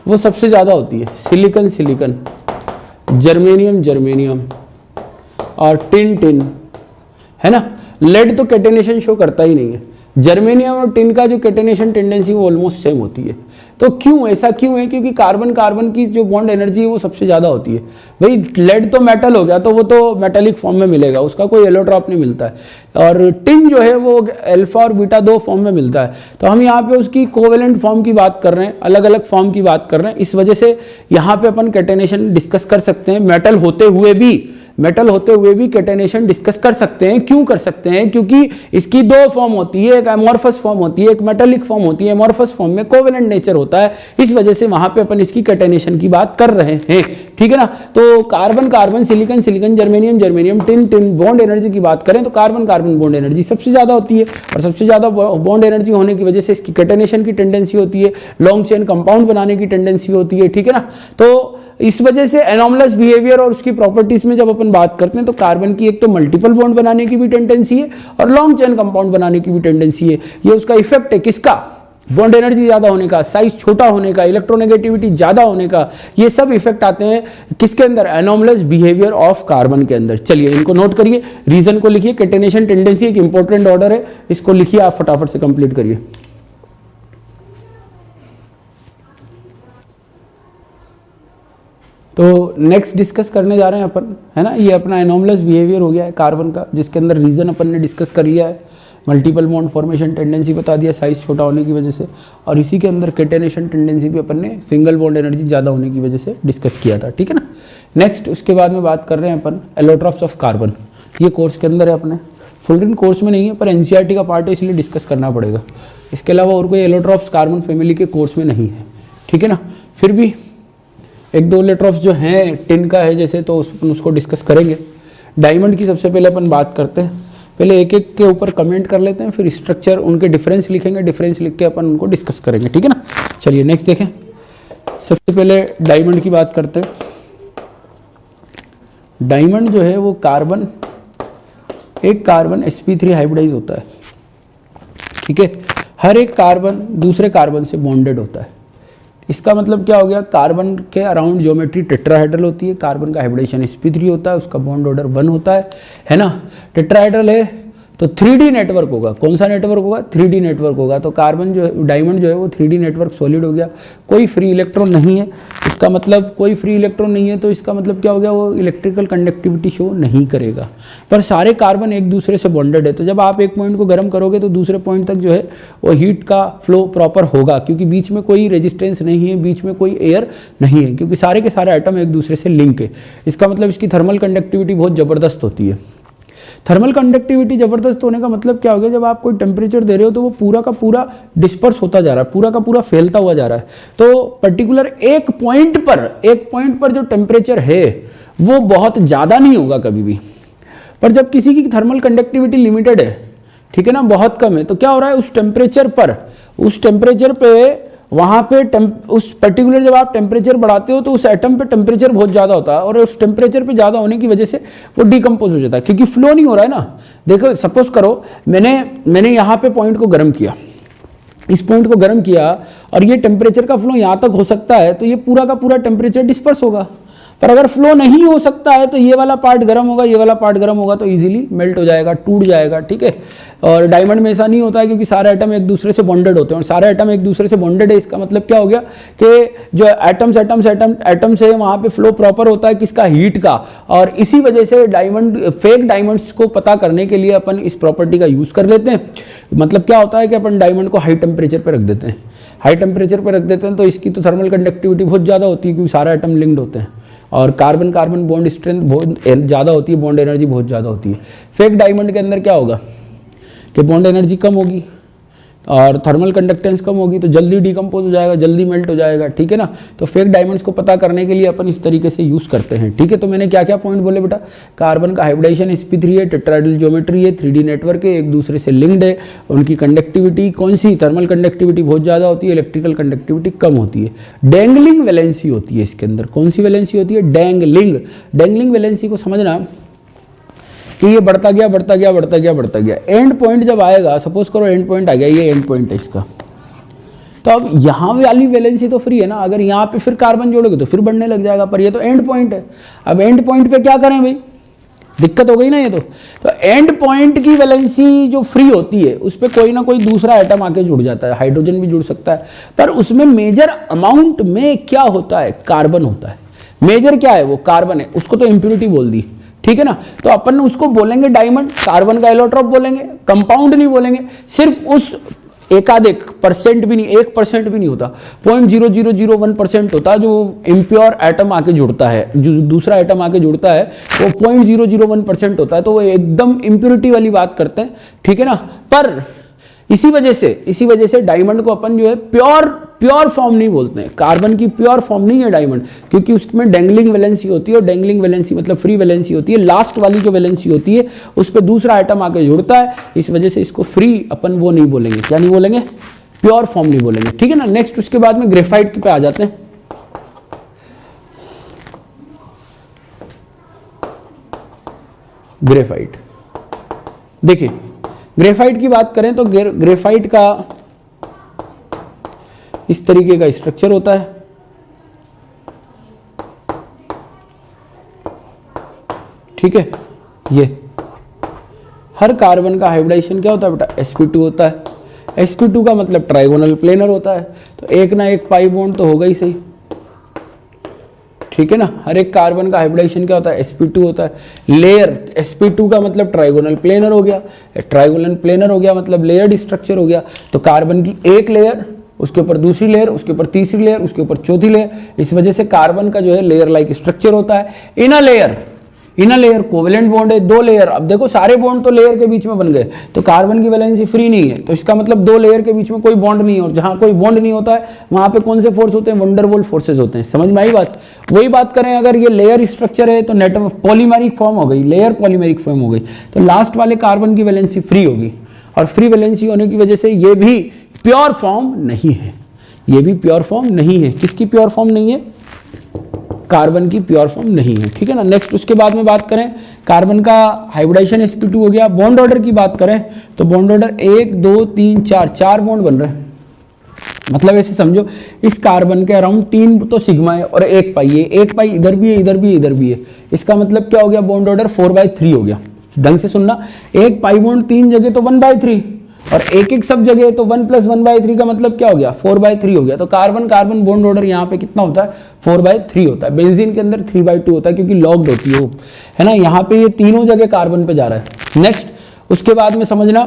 वो सबसे ज़्यादा होती है। सिलिकन सिलिकन, जर्मेनियम जर्मेनियम और टिन टिन, है ना। लेड तो कैटेनेशन शो करता ही नहीं है। जर्मेनियम और टिन का जो कैटेनेशन टेंडेंसी वो ऑलमोस्ट सेम होती है। तो क्यों ऐसा क्यों है? क्योंकि कार्बन कार्बन की जो बॉन्ड एनर्जी है वो सबसे ज़्यादा होती है। भाई लेड तो मेटल हो गया, तो वो तो मेटेलिक फॉर्म में मिलेगा, उसका कोई एलोट्रॉप नहीं मिलता है। और टिन जो है वो अल्फा और बीटा 2 फॉर्म में मिलता है। तो हम यहाँ पे उसकी कोवेलेंट फॉर्म की बात कर रहे हैं, अलग अलग फॉर्म की बात कर रहे हैं। इस वजह से यहाँ पे अपन कैटेनेशन डिस्कस कर सकते हैं। मेटल होते हुए भी कैटेनेशन डिस्कस कर सकते हैं। क्यों कर सकते हैं? क्योंकि इसकी 2 फॉर्म होती है, एक एमॉर्फस फॉर्म होती है, एक मेटेलिक फॉर्म होती है। एमॉर्फस फॉर्म में कोवेलेंट नेचर होता है, इस वजह से वहां पे अपन इसकी कैटेनेशन की बात कर रहे हैं, ठीक है ना। तो carbon carbon, silicon silicon, germanium germanium, tin tin, bond energy की बात करें तो कार्बन कार्बन बॉन्ड एनर्जी सबसे ज्यादा होती है। और सबसे ज्यादा बॉन्ड एनर्जी होने की वजह से इसकी कैटेनेशन की टेंडेंसी होती है, लॉन्ग चेन कंपाउंड बनाने की टेंडेंसी होती है, ठीक है ना। तो इस वजह से एनॉमलस बिहेवियर और उसकी प्रॉपर्टीज में जब अपन बात करते हैं तो कार्बन की एक तो मल्टीपल बॉन्ड बनाने की भी टेंडेंसी है और लॉन्ग चेन कंपाउंड बनाने की भी टेंडेंसी है। ये उसका इफेक्ट है किसका? बॉन्ड एनर्जी ज्यादा होने का, साइज छोटा होने का, इलेक्ट्रोनेगेटिविटी ज्यादा होने का। ये सब इफेक्ट आते हैं किसके अंदर? एनॉमलस बिहेवियर ऑफ कार्बन के अंदर। चलिए इनको नोट करिए, रीजन को लिखिए। कैटेनेशन टेंडेंसी एक इंपॉर्टेंट ऑर्डर है, इसको लिखिए आप फटाफट से कंप्लीट करिए। तो नेक्स्ट डिस्कस करने जा रहे हैं अपन, है ना। ये अपना एनॉमलस बिहेवियर हो गया है कार्बन का, जिसके अंदर रीजन अपन ने डिस्कस कर लिया है, मल्टीपल बॉन्ड फॉर्मेशन टेंडेंसी बता दिया साइज छोटा होने की वजह से, और इसी के अंदर कैटेनेशन टेंडेंसी भी अपन ने सिंगल बॉन्ड एनर्जी ज़्यादा होने की वजह से डिस्कस किया था, ठीक है ना। नेक्स्ट उसके बाद में बात कर रहे हैं अपन एलोट्रॉप्स ऑफ कार्बन। ये कोर्स के अंदर है अपने, फुल कोर्स में नहीं है पर एनसीईआरटी का पार्ट है इसलिए डिस्कस करना पड़ेगा। इसके अलावा और कोई एलोट्रॉप्स कार्बन फैमिली के कोर्स में नहीं है, ठीक है ना। फिर भी एक दो एलोट्रॉप्स जो हैं टिन का है जैसे, तो उसको डिस्कस करेंगे। डायमंड की सबसे पहले अपन बात करते हैं। पहले एक एक के ऊपर कमेंट कर लेते हैं, फिर स्ट्रक्चर उनके डिफरेंस लिखेंगे, डिफरेंस लिख के अपन उनको डिस्कस करेंगे, ठीक है ना। चलिए नेक्स्ट देखें। सबसे पहले डायमंड की बात करते हैं। डायमंड जो है वो कार्बन, एक कार्बन sp3 हाइब्रिडाइज होता है, ठीक है। हर एक कार्बन दूसरे कार्बन से बॉन्डेड होता है। इसका मतलब क्या हो गया? कार्बन के अराउंड ज्योमेट्री टेट्राहेड्रल होती है, कार्बन का हाइब्रिडेशन sp3 होता है, उसका बॉन्ड ऑर्डर 1 होता है ना। टेट्राहेड्रल है तो 3D नेटवर्क होगा। कौन सा नेटवर्क होगा? 3D नेटवर्क होगा। तो कार्बन जो है, डायमंड जो है वो 3D नेटवर्क सॉलिड हो गया। कोई फ्री इलेक्ट्रॉन नहीं है, इसका मतलब कोई फ्री इलेक्ट्रॉन नहीं है, तो इसका मतलब क्या हो गया? वो इलेक्ट्रिकल कंडक्टिविटी शो नहीं करेगा। पर सारे कार्बन एक दूसरे से बॉन्डेड है, तो जब आप एक पॉइंट को गर्म करोगे तो दूसरे पॉइंट तक जो है वो हीट का फ्लो प्रॉपर होगा, क्योंकि बीच में कोई रेजिस्टेंस नहीं है, बीच में कोई एयर नहीं है, क्योंकि सारे के सारे एटम एक दूसरे से लिंक है। इसका मतलब इसकी थर्मल कंडक्टिविटी बहुत ज़बरदस्त होती है। थर्मल कंडक्टिविटी जबरदस्त होने का मतलब क्या हो गया? जब आप कोई टेम्परेचर दे रहे हो तो वो पूरा का पूरा डिस्पर्स होता जा रहा है, पूरा का पूरा फैलता हुआ जा रहा है। तो पर्टिकुलर एक पॉइंट पर जो टेम्परेचर है वो बहुत ज़्यादा नहीं होगा कभी भी। पर जब किसी की थर्मल कंडक्टिविटी लिमिटेड है, ठीक है ना, बहुत कम है, तो क्या हो रहा है? उस टेम्परेचर पे वहाँ पे उस पर्टिकुलर जब आप टेम्परेचर बढ़ाते हो तो उस एटम पे टेम्परेचर बहुत ज़्यादा होता है, और उस टेम्परेचर पे ज़्यादा होने की वजह से वो डिकम्पोज हो जाता है, क्योंकि फ्लो नहीं हो रहा है ना। देखो सपोज करो मैंने यहाँ पे पॉइंट को गर्म किया, इस पॉइंट को गर्म किया, और ये टेम्परेचर का फ्लो यहाँ तक हो सकता है, तो ये पूरा का पूरा टेम्परेचर डिस्पर्स होगा। पर अगर फ्लो नहीं हो सकता है तो ये वाला पार्ट गर्म होगा, ये वाला पार्ट गर्म होगा, तो इजीली मेल्ट हो जाएगा, टूट जाएगा, ठीक है। और डायमंड में ऐसा नहीं होता है, क्योंकि सारे एटम एक दूसरे से बॉन्डेड होते हैं, और सारे एटम एक दूसरे से बॉन्डेड है। इसका मतलब क्या हो गया कि जो एटम से वहाँ पे फ्लो प्रॉपर होता है किसका? हीट का। और इसी वजह से फेक डायमंड्स को पता करने के लिए अपन इस प्रॉपर्टी का यूज कर लेते हैं। मतलब क्या होता है कि अपन डायमंड को हाई टेम्परेचर पर रख देते हैं, तो इसकी तो थर्मल कंडक्टिविटी बहुत ज़्यादा होती है, क्योंकि सारे एटम लिंक्ड होते हैं, और कार्बन कार्बन बॉन्ड स्ट्रेंथ बहुत ज़्यादा होती है, बॉन्ड एनर्जी बहुत ज़्यादा होती है। फेक डायमंड के अंदर क्या होगा कि बॉन्ड एनर्जी कम होगी और थर्मल कंडक्टेंस कम होगी, तो जल्दी डिकम्पोज हो जाएगा, जल्दी मेल्ट हो जाएगा, ठीक है ना। तो फेक डायमंड्स को पता करने के लिए अपन इस तरीके से यूज़ करते हैं, ठीक है। तो मैंने क्या क्या पॉइंट बोले बेटा? कार्बन का हाइब्रिडाइजेशन sp3 है, टेट्राहेड्रल ज्योमेट्री है, 3D नेटवर्क है, एक दूसरे से लिंक्ड है, उनकी कंडक्टिविटी कौन सी? थर्मल कंडक्टिविटी बहुत ज़्यादा होती है, इलेक्ट्रिकल कंडक्टिविटी कम होती है। डैंगलिंग वैलेंसी होती है इसके अंदर। कौन सी वैलेंसी होती है? डैंगलिंग वैलेंसी को समझना कि ये बढ़ता गया। एंड पॉइंट जब आएगा, सपोज करो एंड पॉइंट आ गया, ये एंड पॉइंट है इसका, तो अब यहाँ वाली वैलेंसी तो फ्री है ना, अगर यहाँ पे फिर कार्बन जोड़ोगे तो फिर बढ़ने लग जाएगा, पर ये तो एंड पॉइंट है। अब एंड पॉइंट पे क्या करें भाई, दिक्कत हो गई ना ये तो एंड पॉइंट की वैलेंसी जो फ्री होती है उस पर कोई ना कोई दूसरा एटम आके जुड़ जाता है, हाइड्रोजन भी जुड़ सकता है, पर उसमें मेजर अमाउंट में क्या होता है, कार्बन होता है। मेजर क्या है, वो कार्बन है, उसको तो इंप्योरिटी बोल दी, ठीक है ना। तो अपन उसको बोलेंगे डायमंड, कार्बन का एलोट्रॉप बोलेंगे, कंपाउंड नहीं बोलेंगे। सिर्फ उस एकाधिक परसेंट भी नहीं, 1% भी नहीं होता, 0.0001% होता है जो इम्प्योर एटम आके जुड़ता है, जो दूसरा एटम आके जुड़ता है वो 0.001% होता है। तो वो एकदम इम्प्योरिटी वाली बात करते हैं, ठीक है ना। पर इसी वजह से डायमंड को अपन जो है प्योर फॉर्म नहीं बोलते हैं, कार्बन की प्योर फॉर्म नहीं है डायमंड, क्योंकि उसमें डेंगलिंग वैलेंसी होती है, और डेंगलिंग वैलेंसी मतलब फ्री वैलेंसी होती है। लास्ट वाली जो वैलेंसी होती है उस पर दूसरा आइटम आके जुड़ता है, इस वजह से इसको फ्री अपन वो नहीं बोलेंगे, क्या नहीं बोलेंगे, प्योर फॉर्म नहीं बोलेंगे, ठीक है ना। नेक्स्ट उसके बाद में ग्रेफाइट पे आ जाते हैं। ग्रेफाइट, देखिए ग्रेफाइट की बात करें तो ग्रेफाइट का इस तरीके का स्ट्रक्चर होता है, ठीक है। ये हर कार्बन का हाइब्रिडाइजेशन क्या होता है बेटा, sp2 होता है। sp2 का मतलब ट्राइगोनल प्लेनर होता है, तो एक ना एक पाई बॉन्ड तो होगा ही सही, ठीक है ना। हर एक कार्बन का हाइब्रिडाइजेशन क्या होता है, sp2 होता है। लेयर, sp2 का मतलब ट्राइगोनल प्लेनर हो गया, ट्राइगोनल प्लेनर हो गया मतलब लेयर्ड स्ट्रक्चर हो गया। तो कार्बन की एक लेयर, उसके ऊपर दूसरी लेयर, उसके ऊपर तीसरी लेयर, उसके ऊपर चौथी लेयर, इस वजह से कार्बन का जो है लेयर लाइक स्ट्रक्चर होता है। इनर लेयर कोवेलेंट बॉन्ड है, दो लेयर। अब देखो सारे बॉन्ड तो लेयर के बीच में बन गए, तो कार्बन की वैलेंसी फ्री नहीं है, तो इसका मतलब दो लेयर के बीच में कोई बॉन्ड नहीं है, और जहां कोई बॉन्ड नहीं होता है वहां पे कौन से फोर्स होते हैं, वंडरवॉल फोर्सेज होते हैं। समझ में आई बात। वही बात करें अगर ये लेयर स्ट्रक्चर है तो नेट पॉलीमेरिक फॉर्म हो गई, लेयर पॉलीमेरिक फॉर्म हो गई, तो लास्ट वाले कार्बन की वैलेंसी फ्री होगी, और फ्री वैलेंसी होने की वजह से ये भी प्योर फॉर्म नहीं है, ये भी प्योर फॉर्म नहीं है। किसकी प्योर फॉर्म नहीं है, कार्बन की प्योर फॉर्म नहीं है, ठीक है ना। नेक्स्ट उसके बाद में बात करें, कार्बन का हाइब्रिडाइजेशन sp2 हो गया। बॉन्ड ऑर्डर की बात करें तो बॉन्ड ऑर्डर 1 2 3 4 4 बॉन्ड बन रहे हैं, मतलब ऐसे समझो इस कार्बन के अराउंड 3 तो सिग्मा है और 1 पाई है, 1 पाई इधर भी है, इधर भी है, इधर भी है। इसका मतलब क्या हो गया, बॉन्ड ऑर्डर 4/3 हो गया। ढंग से सुनना, 1 पाई बॉन्ड 3 जगह तो 1/3, और एक एक सब जगह तो 1 + 1/3 का मतलब क्या हो गया, 4/3 हो गया। तो कार्बन कार्बन बॉन्ड ऑर्डर यहाँ पे कितना होता है, 4/3 होता है। बेंजीन के अंदर 3/2 होता है क्योंकि लॉक्ड होती है वो, है ना। यहाँ पे ये तीनों जगह कार्बन पे जा रहा है। नेक्स्ट उसके बाद में समझना,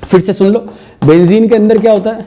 फिर से सुन लो, बेंजीन के अंदर क्या होता है,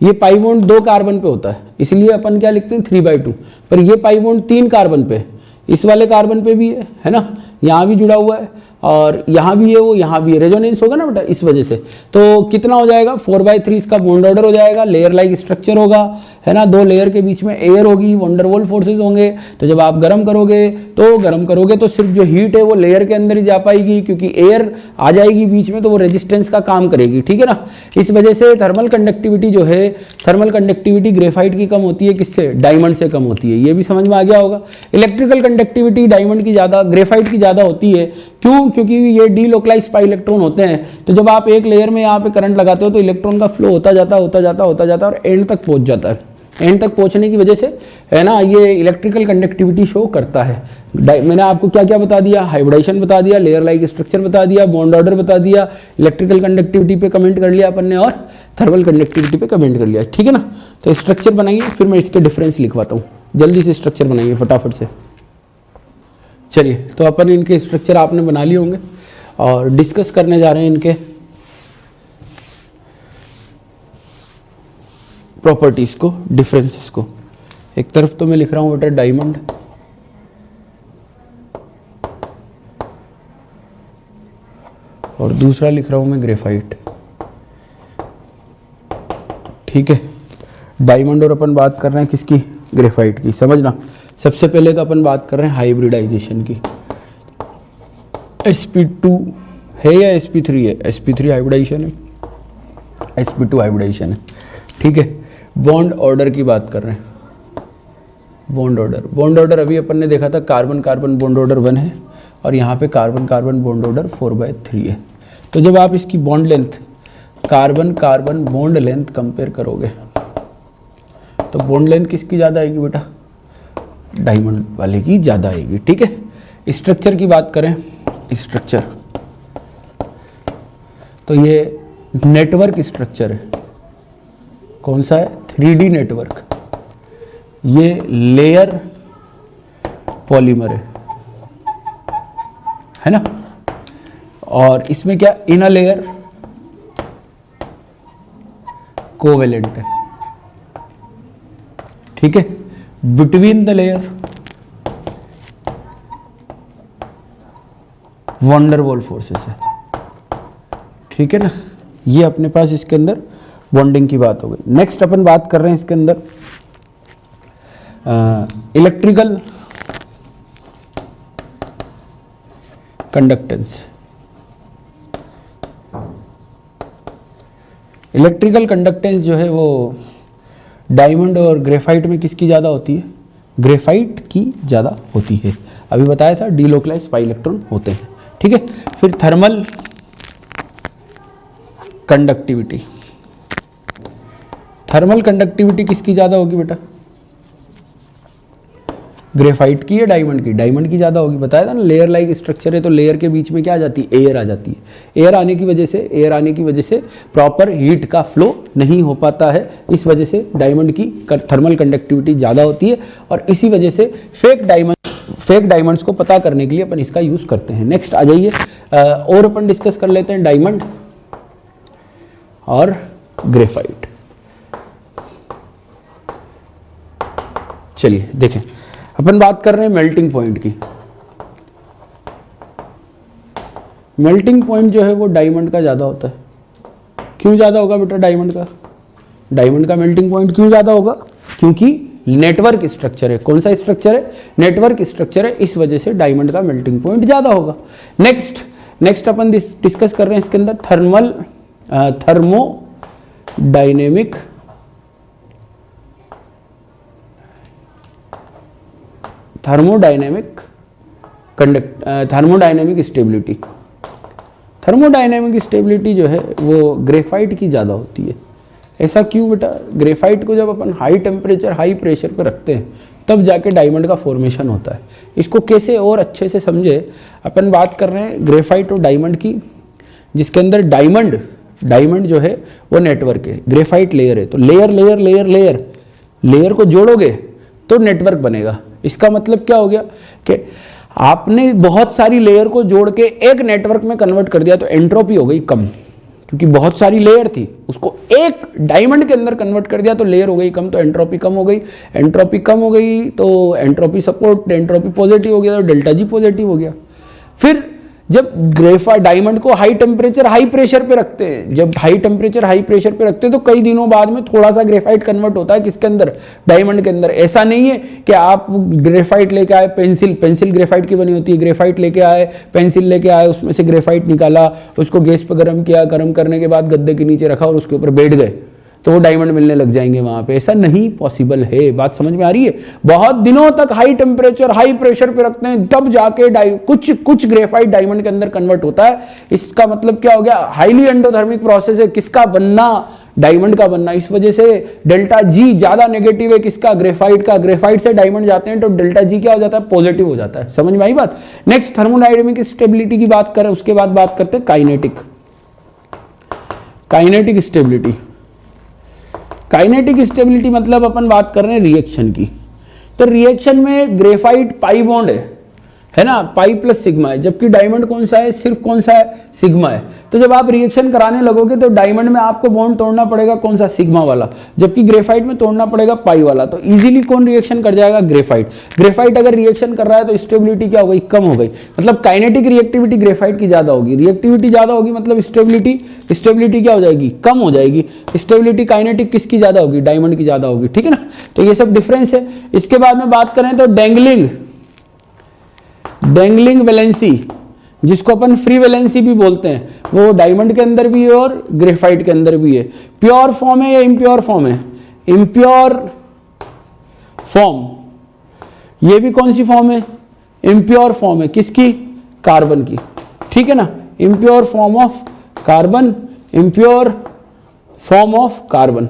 ये पाई बॉन्ड 2 कार्बन पे होता है, इसलिए अपन क्या लिखते हैं 3/2, पर ये पाई बॉन्ड 3 कार्बन पे, इस वाले कार्बन पे भी है ना, यहाँ भी जुड़ा हुआ है, और यहाँ भी है, वो यहाँ भी है, रेजोनेंस होगा ना बेटा, इस वजह से। तो कितना हो जाएगा, 4/3 इसका बॉन्ड ऑर्डर हो जाएगा, लेयर लाइक स्ट्रक्चर होगा, है ना। 2 लेयर के बीच में एयर होगी, वंडरवॉल फोर्सेज होंगे। तो जब आप गर्म करोगे तो सिर्फ जो हीट है वो लेयर के अंदर ही जा पाएगी, क्योंकि एयर आ जाएगी बीच में, तो वो रेजिस्टेंस का काम करेगी, ठीक है ना। इस वजह से थर्मल कंडक्टिविटी जो है, थर्मल कंडक्टिविटी ग्रेफाइट की कम होती है, किससे, डायमंड से कम होती है। ये भी समझ में आ गया होगा। इलेक्ट्रिकल कंडक्टिविटी डायमंड की ज़्यादा, ग्रेफाइट की ज़्यादा होती है। क्यों, क्योंकि ये डीलोकलाइज्ड पाई इलेक्ट्रॉन होते हैं। तो जब आप एक लेयर में यहाँ पे करंट लगाते हो तो इलेक्ट्रॉन का फ्लो होता जाता और एंड तक पहुंच जाता है। एंड तक पहुंचने की वजह से, है ना, ये इलेक्ट्रिकल कंडक्टिविटी शो करता है। मैंने आपको क्या क्या बता दिया, हाइब्रिडाइजेशन बता दिया, लेयर लाइक स्ट्रक्चर बता दिया, बॉन्ड ऑर्डर बता दिया, इलेक्ट्रिकल कंडक्टिविटी पे कमेंट कर लिया अपन ने, और थर्मल कंडक्टिविटी पे कमेंट कर लिया, ठीक है ना। तो स्ट्रक्चर बनाइए, फिर मैं इसके डिफरेंस लिखवाता हूँ। जल्दी से स्ट्रक्चर बनाइए फटाफट से। चलिए, तो अपन इनके स्ट्रक्चर आपने बना लिए होंगे, और डिस्कस करने जा रहे हैं इनके प्रॉपर्टीज को, डिफरेंसेस को। एक तरफ तो मैं लिख रहा हूं बेटा डायमंड, और दूसरा लिख रहा हूं मैं ग्रेफाइट, ठीक है। डायमंड और अपन बात कर रहे हैं किसकी, ग्रेफाइट की। समझना, सबसे पहले तो अपन बात कर रहे हैं हाइब्रिडाइजेशन की। sp2 है या sp3 है, sp3 हाइब्रिडाइजेशन है, sp2 हाइब्रिडाइजेशन है, ठीक है। बॉन्ड ऑर्डर की बात कर रहे हैं, बॉन्ड ऑर्डर अभी अपन ने देखा था, कार्बन कार्बन बॉन्ड ऑर्डर 1 है, और यहाँ पे कार्बन कार्बन बॉन्ड ऑर्डर 4/3 है। तो जब आप इसकी bond length carbon carbon bond length compare करोगे तो बॉन्ड लेंथ किसकी ज़्यादा आएगी बेटा? डायमंड वाले की ज़्यादा आएगी। ठीक है। स्ट्रक्चर की बात करें, स्ट्रक्चर तो ये नेटवर्क स्ट्रक्चर है। कौन सा है? 3D network. ये लेयर पॉलीमर है ना। और इसमें क्या, इनर लेयर कोवेलेंट है। ठीक है। Between the layer van der Waals forces है। ठीक है ना। ये अपने पास इसके अंदर बॉन्डिंग की बात हो गई। नेक्स्ट अपन बात कर रहे हैं इसके अंदर इलेक्ट्रिकल कंडक्टेंस। इलेक्ट्रिकल कंडक्टेंस जो है वो डायमंड और ग्रेफाइट में किसकी ज़्यादा होती है? ग्रेफाइट की ज़्यादा होती है। अभी बताया था डीलोकलाइज्ड पाई इलेक्ट्रॉन होते हैं। ठीक है। फिर थर्मल कंडक्टिविटी। थर्मल कंडक्टिविटी किसकी ज़्यादा होगी बेटा? ग्रेफाइट की या डायमंड की? डायमंड की ज़्यादा होगी। बताया था ना, लेयर लाइक स्ट्रक्चर है तो लेयर के बीच में क्या आ जाती है? एयर आ जाती है। एयर आने की वजह से प्रॉपर हीट का फ्लो नहीं हो पाता है। इस वजह से डायमंड की थर्मल कंडक्टिविटी ज़्यादा होती है और इसी वजह से फेक डायमंड्स को पता करने के लिए अपन इसका यूज़ करते हैं। नेक्स्ट आ जाइए, और अपन डिस्कस कर लेते हैं डायमंड और ग्रेफाइट। चलिए देखें, अपन बात कर रहे हैं मेल्टिंग पॉइंट की। मेल्टिंग पॉइंट जो है वो डायमंड का ज़्यादा होता है। क्यों ज़्यादा होगा बेटा डायमंड का? डायमंड का मेल्टिंग पॉइंट क्यों ज़्यादा होगा? क्योंकि नेटवर्क स्ट्रक्चर है। कौन सा स्ट्रक्चर है? नेटवर्क स्ट्रक्चर है। इस वजह से डायमंड का मेल्टिंग पॉइंट ज़्यादा होगा। नेक्स्ट अपन डिस्कस कर रहे हैं इसके अंदर थर्मोडायनेमिक स्टेबिलिटी। थर्मोडायनेमिक स्टेबिलिटी जो है वो ग्रेफाइट की ज़्यादा होती है। ऐसा क्यों बेटा? ग्रेफाइट को जब अपन हाई टेम्परेचर हाई प्रेशर पर रखते हैं तब जाके डायमंड का फॉर्मेशन होता है। इसको कैसे और अच्छे से समझे, अपन बात कर रहे हैं ग्रेफाइट और डायमंड की, जिसके अंदर डायमंड जो है वो नेटवर्क है, ग्रेफाइट लेयर है। तो लेयर को जोड़ोगे तो नेटवर्क बनेगा। इसका मतलब क्या हो गया कि आपने बहुत सारी लेयर को जोड़ के एक नेटवर्क में कन्वर्ट कर दिया तो एंट्रोपी हो गई कम, क्योंकि बहुत सारी लेयर थी, उसको एक डायमंड के अंदर कन्वर्ट कर दिया तो लेयर हो गई कम, तो एंट्रोपी कम हो गई। एंट्रोपी कम हो गई तो एंट्रोपी पॉजिटिव हो गया तो डेल्टा जी पॉजिटिव हो गया। फिर जब ग्रेफाइट डायमंड को हाई टेम्परेचर हाई प्रेशर पे रखते हैं, जब हाई टेम्परेचर हाई प्रेशर पे रखते हैं तो कई दिनों बाद में थोड़ा सा ग्रेफाइट कन्वर्ट होता है किसके अंदर? डायमंड के अंदर। ऐसा नहीं है कि आप ग्रेफाइट लेके आए, पेंसिल ग्रेफाइट की बनी होती है, ग्रेफाइट लेके आए, पेंसिल लेके आए, उसमें से ग्रेफाइट निकाला, उसको गैस पे गर्म किया, गर्म करने के बाद गद्दे के नीचे रखा और उसके ऊपर बैठ गए तो वो डायमंड मिलने लग जाएंगे वहां पे। ऐसा नहीं पॉसिबल है। बात समझ में आ रही है? बहुत दिनों तक हाई टेम्परेचर हाई प्रेशर पे रखते हैं तब जाके कुछ ग्रेफाइट डायमंड के अंदर कन्वर्ट होता है। इसका मतलब क्या हो गया? हाईली एंडोथर्मिक प्रोसेस है। किसका बनना? डायमंड का बनना। इस वजह से डेल्टा जी ज्यादा नेगेटिव है किसका? ग्रेफाइट का। ग्रेफाइट से डायमंड जाते हैं तो डेल्टा जी क्या हो जाता है? पॉजिटिव हो जाता है। समझ में आई बात? नेक्स्ट थर्मोडायनेमिक स्टेबिलिटी की बात करें, उसके बाद बात करते हैं काइनेटिक स्टेबिलिटी। काइनेटिक स्टेबिलिटी मतलब अपन बात कर रहे हैं रिएक्शन की। तो रिएक्शन में ग्रेफाइट पाई बॉन्ड है ना, पाई प्लस सिग्मा है, जबकि डायमंड कौन सा है? सिर्फ कौन सा है? सिग्मा है। तो जब आप रिएक्शन कराने लगोगे तो डायमंड में आपको बॉन्ड तोड़ना पड़ेगा कौन सा? सिग्मा वाला, जबकि ग्रेफाइट में तोड़ना पड़ेगा पाई वाला। तो इजीली कौन रिएक्शन कर जाएगा? ग्रेफाइट अगर रिएक्शन कर रहा है तो स्टेबिलिटी क्या हो गई? कम हो गई। मतलब काइनेटिक रिएक्टिविटी ग्रेफाइट की ज्यादा होगी। रिएक्टिविटी ज्यादा होगी मतलब स्टेबिलिटी क्या हो जाएगी? कम हो जाएगी। स्टेबिलिटी काइनेटिक किसकी ज्यादा होगी? डायमंड की ज्यादा होगी। ठीक है ना। तो ये सब डिफरेंस है। इसके बाद में बात करें तो डेंगलिंग वैलेंसी, जिसको अपन फ्री वैलेंसी भी बोलते हैं, वो डायमंड के अंदर भी है और ग्रेफाइट के अंदर भी है। प्योर फॉर्म है या इम्प्योर फॉर्म है? Impure form. ये भी कौन सी फॉर्म है? इम्प्योर फॉर्म है। किसकी? कार्बन की। ठीक है ना। Impure form of carbon, impure form of carbon,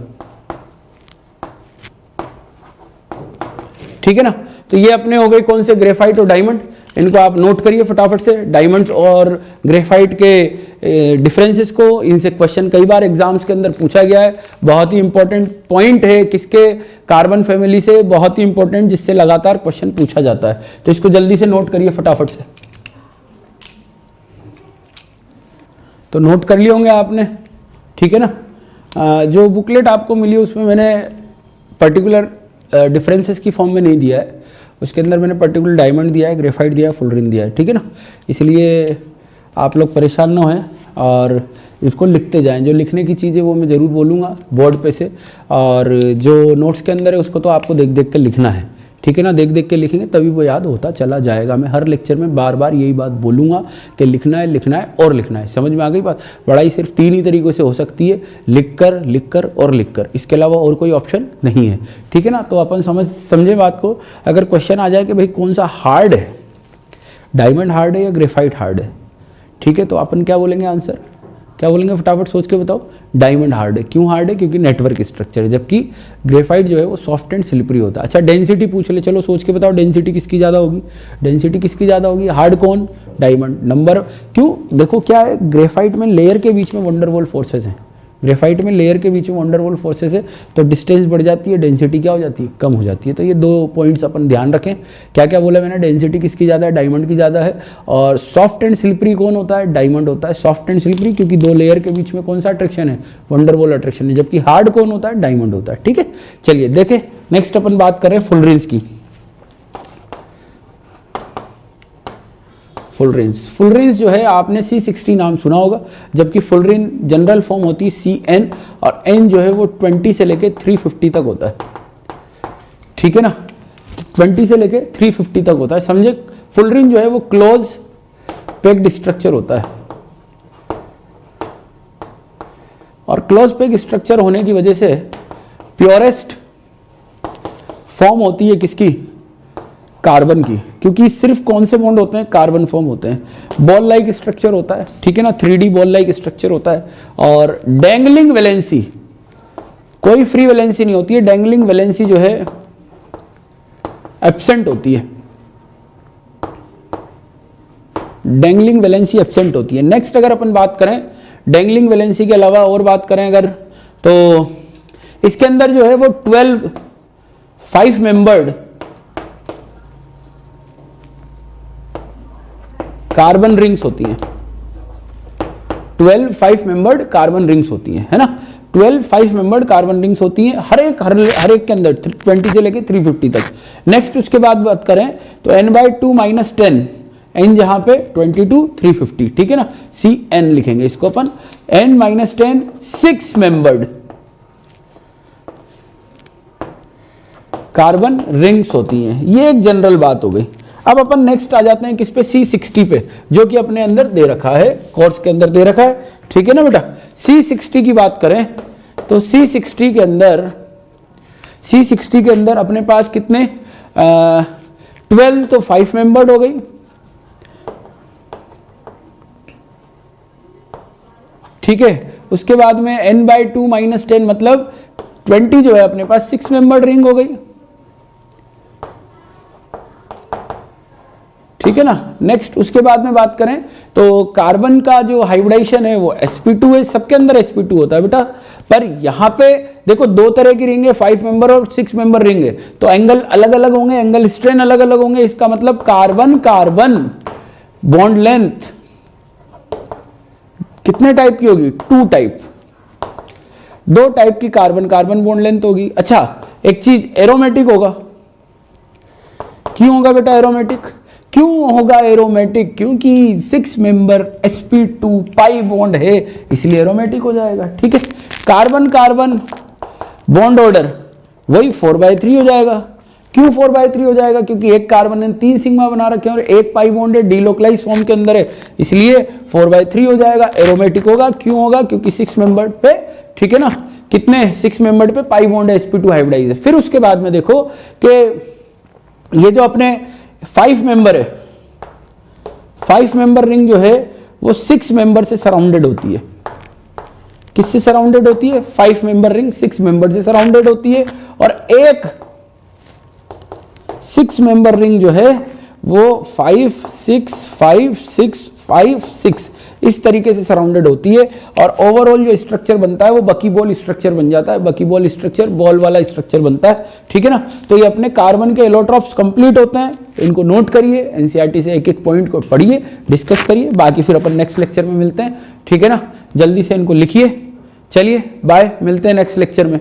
ठीक है ना। तो ये अपने हो गए कौन से, ग्रेफाइट और डायमंड। इनको आप नोट करिए फटाफट से, डायमंड और ग्रेफाइट के डिफरेंसेस को। इनसे क्वेश्चन कई बार एग्जाम्स के अंदर पूछा गया है, बहुत ही इंपॉर्टेंट पॉइंट है किसके, कार्बन फैमिली से, बहुत ही इंपॉर्टेंट, जिससे लगातार क्वेश्चन पूछा जाता है। तो इसको जल्दी से नोट करिए फटाफट से। तो नोट कर लिए होंगे आपने, ठीक है ना। जो बुकलेट आपको मिली उसमें मैंने पर्टिकुलर डिफरेंसेस की फॉर्म में नहीं दिया है, उसके अंदर मैंने पर्टिकुलर डायमंड दिया है, ग्रेफाइट दिया है, फुलरिन दिया है, ठीक है ना। इसलिए आप लोग परेशान ना हों और इसको लिखते जाएं। जो लिखने की चीज़ें वो मैं ज़रूर बोलूँगा बोर्ड पे से, और जो नोट्स के अंदर है उसको तो आपको देख देख कर लिखना है, ठीक है ना। देख देख के लिखेंगे तभी वो याद होता चला जाएगा। मैं हर लेक्चर में बार बार यही बात बोलूँगा कि लिखना है, लिखना है और लिखना है। समझ में आ गई बात। पढ़ाई सिर्फ 3 ही तरीक़ों से हो सकती है, लिख कर और लिख कर, इसके अलावा और कोई ऑप्शन नहीं है, ठीक है ना। तो अपन समझे बात को। अगर क्वेश्चन आ जाए कि भाई कौन सा हार्ड है, डायमंड हार्ड है या ग्रेफाइट हार्ड है, ठीक है, तो अपन क्या बोलेंगे आंसर, क्या बोलेंगे फटाफट सोच के बताओ। डायमंड हार्ड है। क्यों हार्ड है, क्योंकि नेटवर्क स्ट्रक्चर है, जबकि ग्रेफाइट जो है वो सॉफ्ट एंड स्लिपरी होता है। अच्छा डेंसिटी पूछ ले, चलो सोच के बताओ डेंसिटी किसकी ज़्यादा होगी, डेंसिटी किसकी ज़्यादा होगी, हार्ड कौन, डायमंड। नंबर क्यों, देखो क्या है, ग्रेफाइट में लेयर के बीच में वंडरवॉल फोर्सेस हैं, ग्रेफाइट में लेयर के बीच में वंडरवॉल फोर्सेस है, तो डिस्टेंस बढ़ जाती है, डेंसिटी क्या हो जाती है, कम हो जाती है। तो ये 2 पॉइंट्स अपन ध्यान रखें। क्या क्या बोला मैंने, डेंसिटी किसकी ज़्यादा है, डायमंड की ज़्यादा है। और सॉफ्ट एंड स्लिपरी कौन होता है, डायमंड होता है। सॉफ्ट एंड स्लिपरी क्योंकि 2 लेयर के बीच में कौन सा अट्रैक्शन है, वंडरवॉल अट्रैक्शन है। जबकि हार्ड कौन होता है, डायमंड होता है, ठीक है। चलिए देखें, नेक्स्ट अपन बात करें फुलरिन्स की। फुलरिन्स जो है आपने C60 नाम सुना होगा, जबकि फुलरिन जनरल फॉर्म होती है CN, और N जो है वो 20 से लेके 350 तक होता है, ठीक है ना। 20 से लेके 350 तक होता है, समझे। फुलरिन जो है वो क्लोज पैक्ड स्ट्रक्चर होता है, और क्लोज पैक्ड स्ट्रक्चर होने की वजह से प्योरेस्ट फॉर्म होती है किसकी, कार्बन की, क्योंकि सिर्फ कौन से बॉन्ड होते हैं, कार्बन फॉर्म होते हैं। बॉल लाइक स्ट्रक्चर होता है, ठीक है ना, 3D बॉल लाइक स्ट्रक्चर होता है। और डैंगलिंग वैलेंसी, कोई फ्री वैलेंसी नहीं होती है, डैंगलिंग वैलेंसी जो है एब्सेंट होती है, डैंगलिंग वैलेंसी एब्सेंट होती है। नेक्स्ट अगर अपन बात करें डैंगलिंग वैलेंसी के अलावा और बात करें अगर, तो इसके अंदर जो है वो 12 5 मेंबर्ड कार्बन रिंग्स होती हैं, 12 5 मेंबर्ड कार्बन रिंग्स होती हैं, है ना। 12 5 मेंबर्ड कार्बन रिंग्स होती हैं हर एक के अंदर, 20 से लेके 350 तक। नेक्स्ट उसके बाद बात करें तो n/2 - 10, n जहां पे 22 350, ठीक है ना, CN लिखेंगे इसको अपन। n - 10 6 मेंबर्ड कार्बन रिंग्स होती हैं। ये एक जनरल बात हो गई। अब अपन नेक्स्ट आ जाते हैं किस पे, C60 पे, जो कि अपने अंदर दे रखा है, कोर्स के अंदर दे रखा है, ठीक है ना बेटा। C60 की बात करें तो C60 के अंदर अपने पास कितने 12 तो 5 मेंबर्ड हो गई, ठीक है। उसके बाद में n/2 - 10 मतलब 20 जो है अपने पास 6 मेंबर्ड रिंग हो गई, ठीक है ना। नेक्स्ट उसके बाद में बात करें तो कार्बन का जो हाइब्रिडाइजेशन है वो sp2 है, सबके अंदर sp2 होता है बेटा। पर यहां पे देखो 2 तरह की रिंग है, 5 मेंबर और 6 मेंबर रिंग है, तो एंगल अलग अलग होंगे, एंगल स्ट्रेन अलग अलग होंगे। इसका मतलब कार्बन कार्बन बॉन्ड लेंथ कितने टाइप की होगी, 2 टाइप, 2 टाइप की कार्बन कार्बन बॉन्ड लेंथ होगी। अच्छा एक चीज एरोमेटिक होगा, क्यों होगा बेटा एरोमेटिक, क्यों होगा एरोमेटिक, क्योंकि 6 मेंबर sp2 पाई बॉन्ड है, इसलिए एरोमेटिक हो जाएगा, ठीक है। कार्बन कार्बन बॉन्ड ऑर्डर वही 4/3 हो जाएगा। क्यों 4/3 हो जाएगा, क्योंकि एक कार्बन ने 3 सिग्मा बना रखे हैं और एक पाई बॉन्ड है, डीलोकलाइज फॉर्म के अंदर है, इसलिए 4/3 हो जाएगा, एरोमेटिक होगा। क्यों होगा, क्योंकि 6 मेंबर पे, ठीक है ना, कितने 6 मेंबर पे पाई बॉन्ड है, sp2 हाइब्रिडाइज है। फिर उसके बाद में देखो कि ये जो अपने 5 मेंबर है, 5 मेंबर रिंग जो है वो 6 मेंबर से सराउंडेड होती है, किससे सराउंडेड होती है? 5 मेंबर रिंग 6 मेंबर से सराउंडेड होती है, और एक 6 मेंबर रिंग जो है वो 5 6 5 6 5 6 इस तरीके से सराउंडेड होती है, और ओवरऑल जो स्ट्रक्चर बनता है वो बकीबॉल स्ट्रक्चर बन जाता है। बकीबॉल स्ट्रक्चर बॉल वाला स्ट्रक्चर बनता है, ठीक है ना। तो ये अपने कार्बन के एलोट्रॉप्स कंप्लीट होते हैं, इनको नोट करिए, एनसीईआरटी से एक एक पॉइंट को पढ़िए, डिस्कस करिए, बाकी फिर अपन नेक्स्ट लेक्चर में मिलते हैं, ठीक है ना। जल्दी से इनको लिखिए। चलिए बाय, मिलते हैं नेक्स्ट लेक्चर में।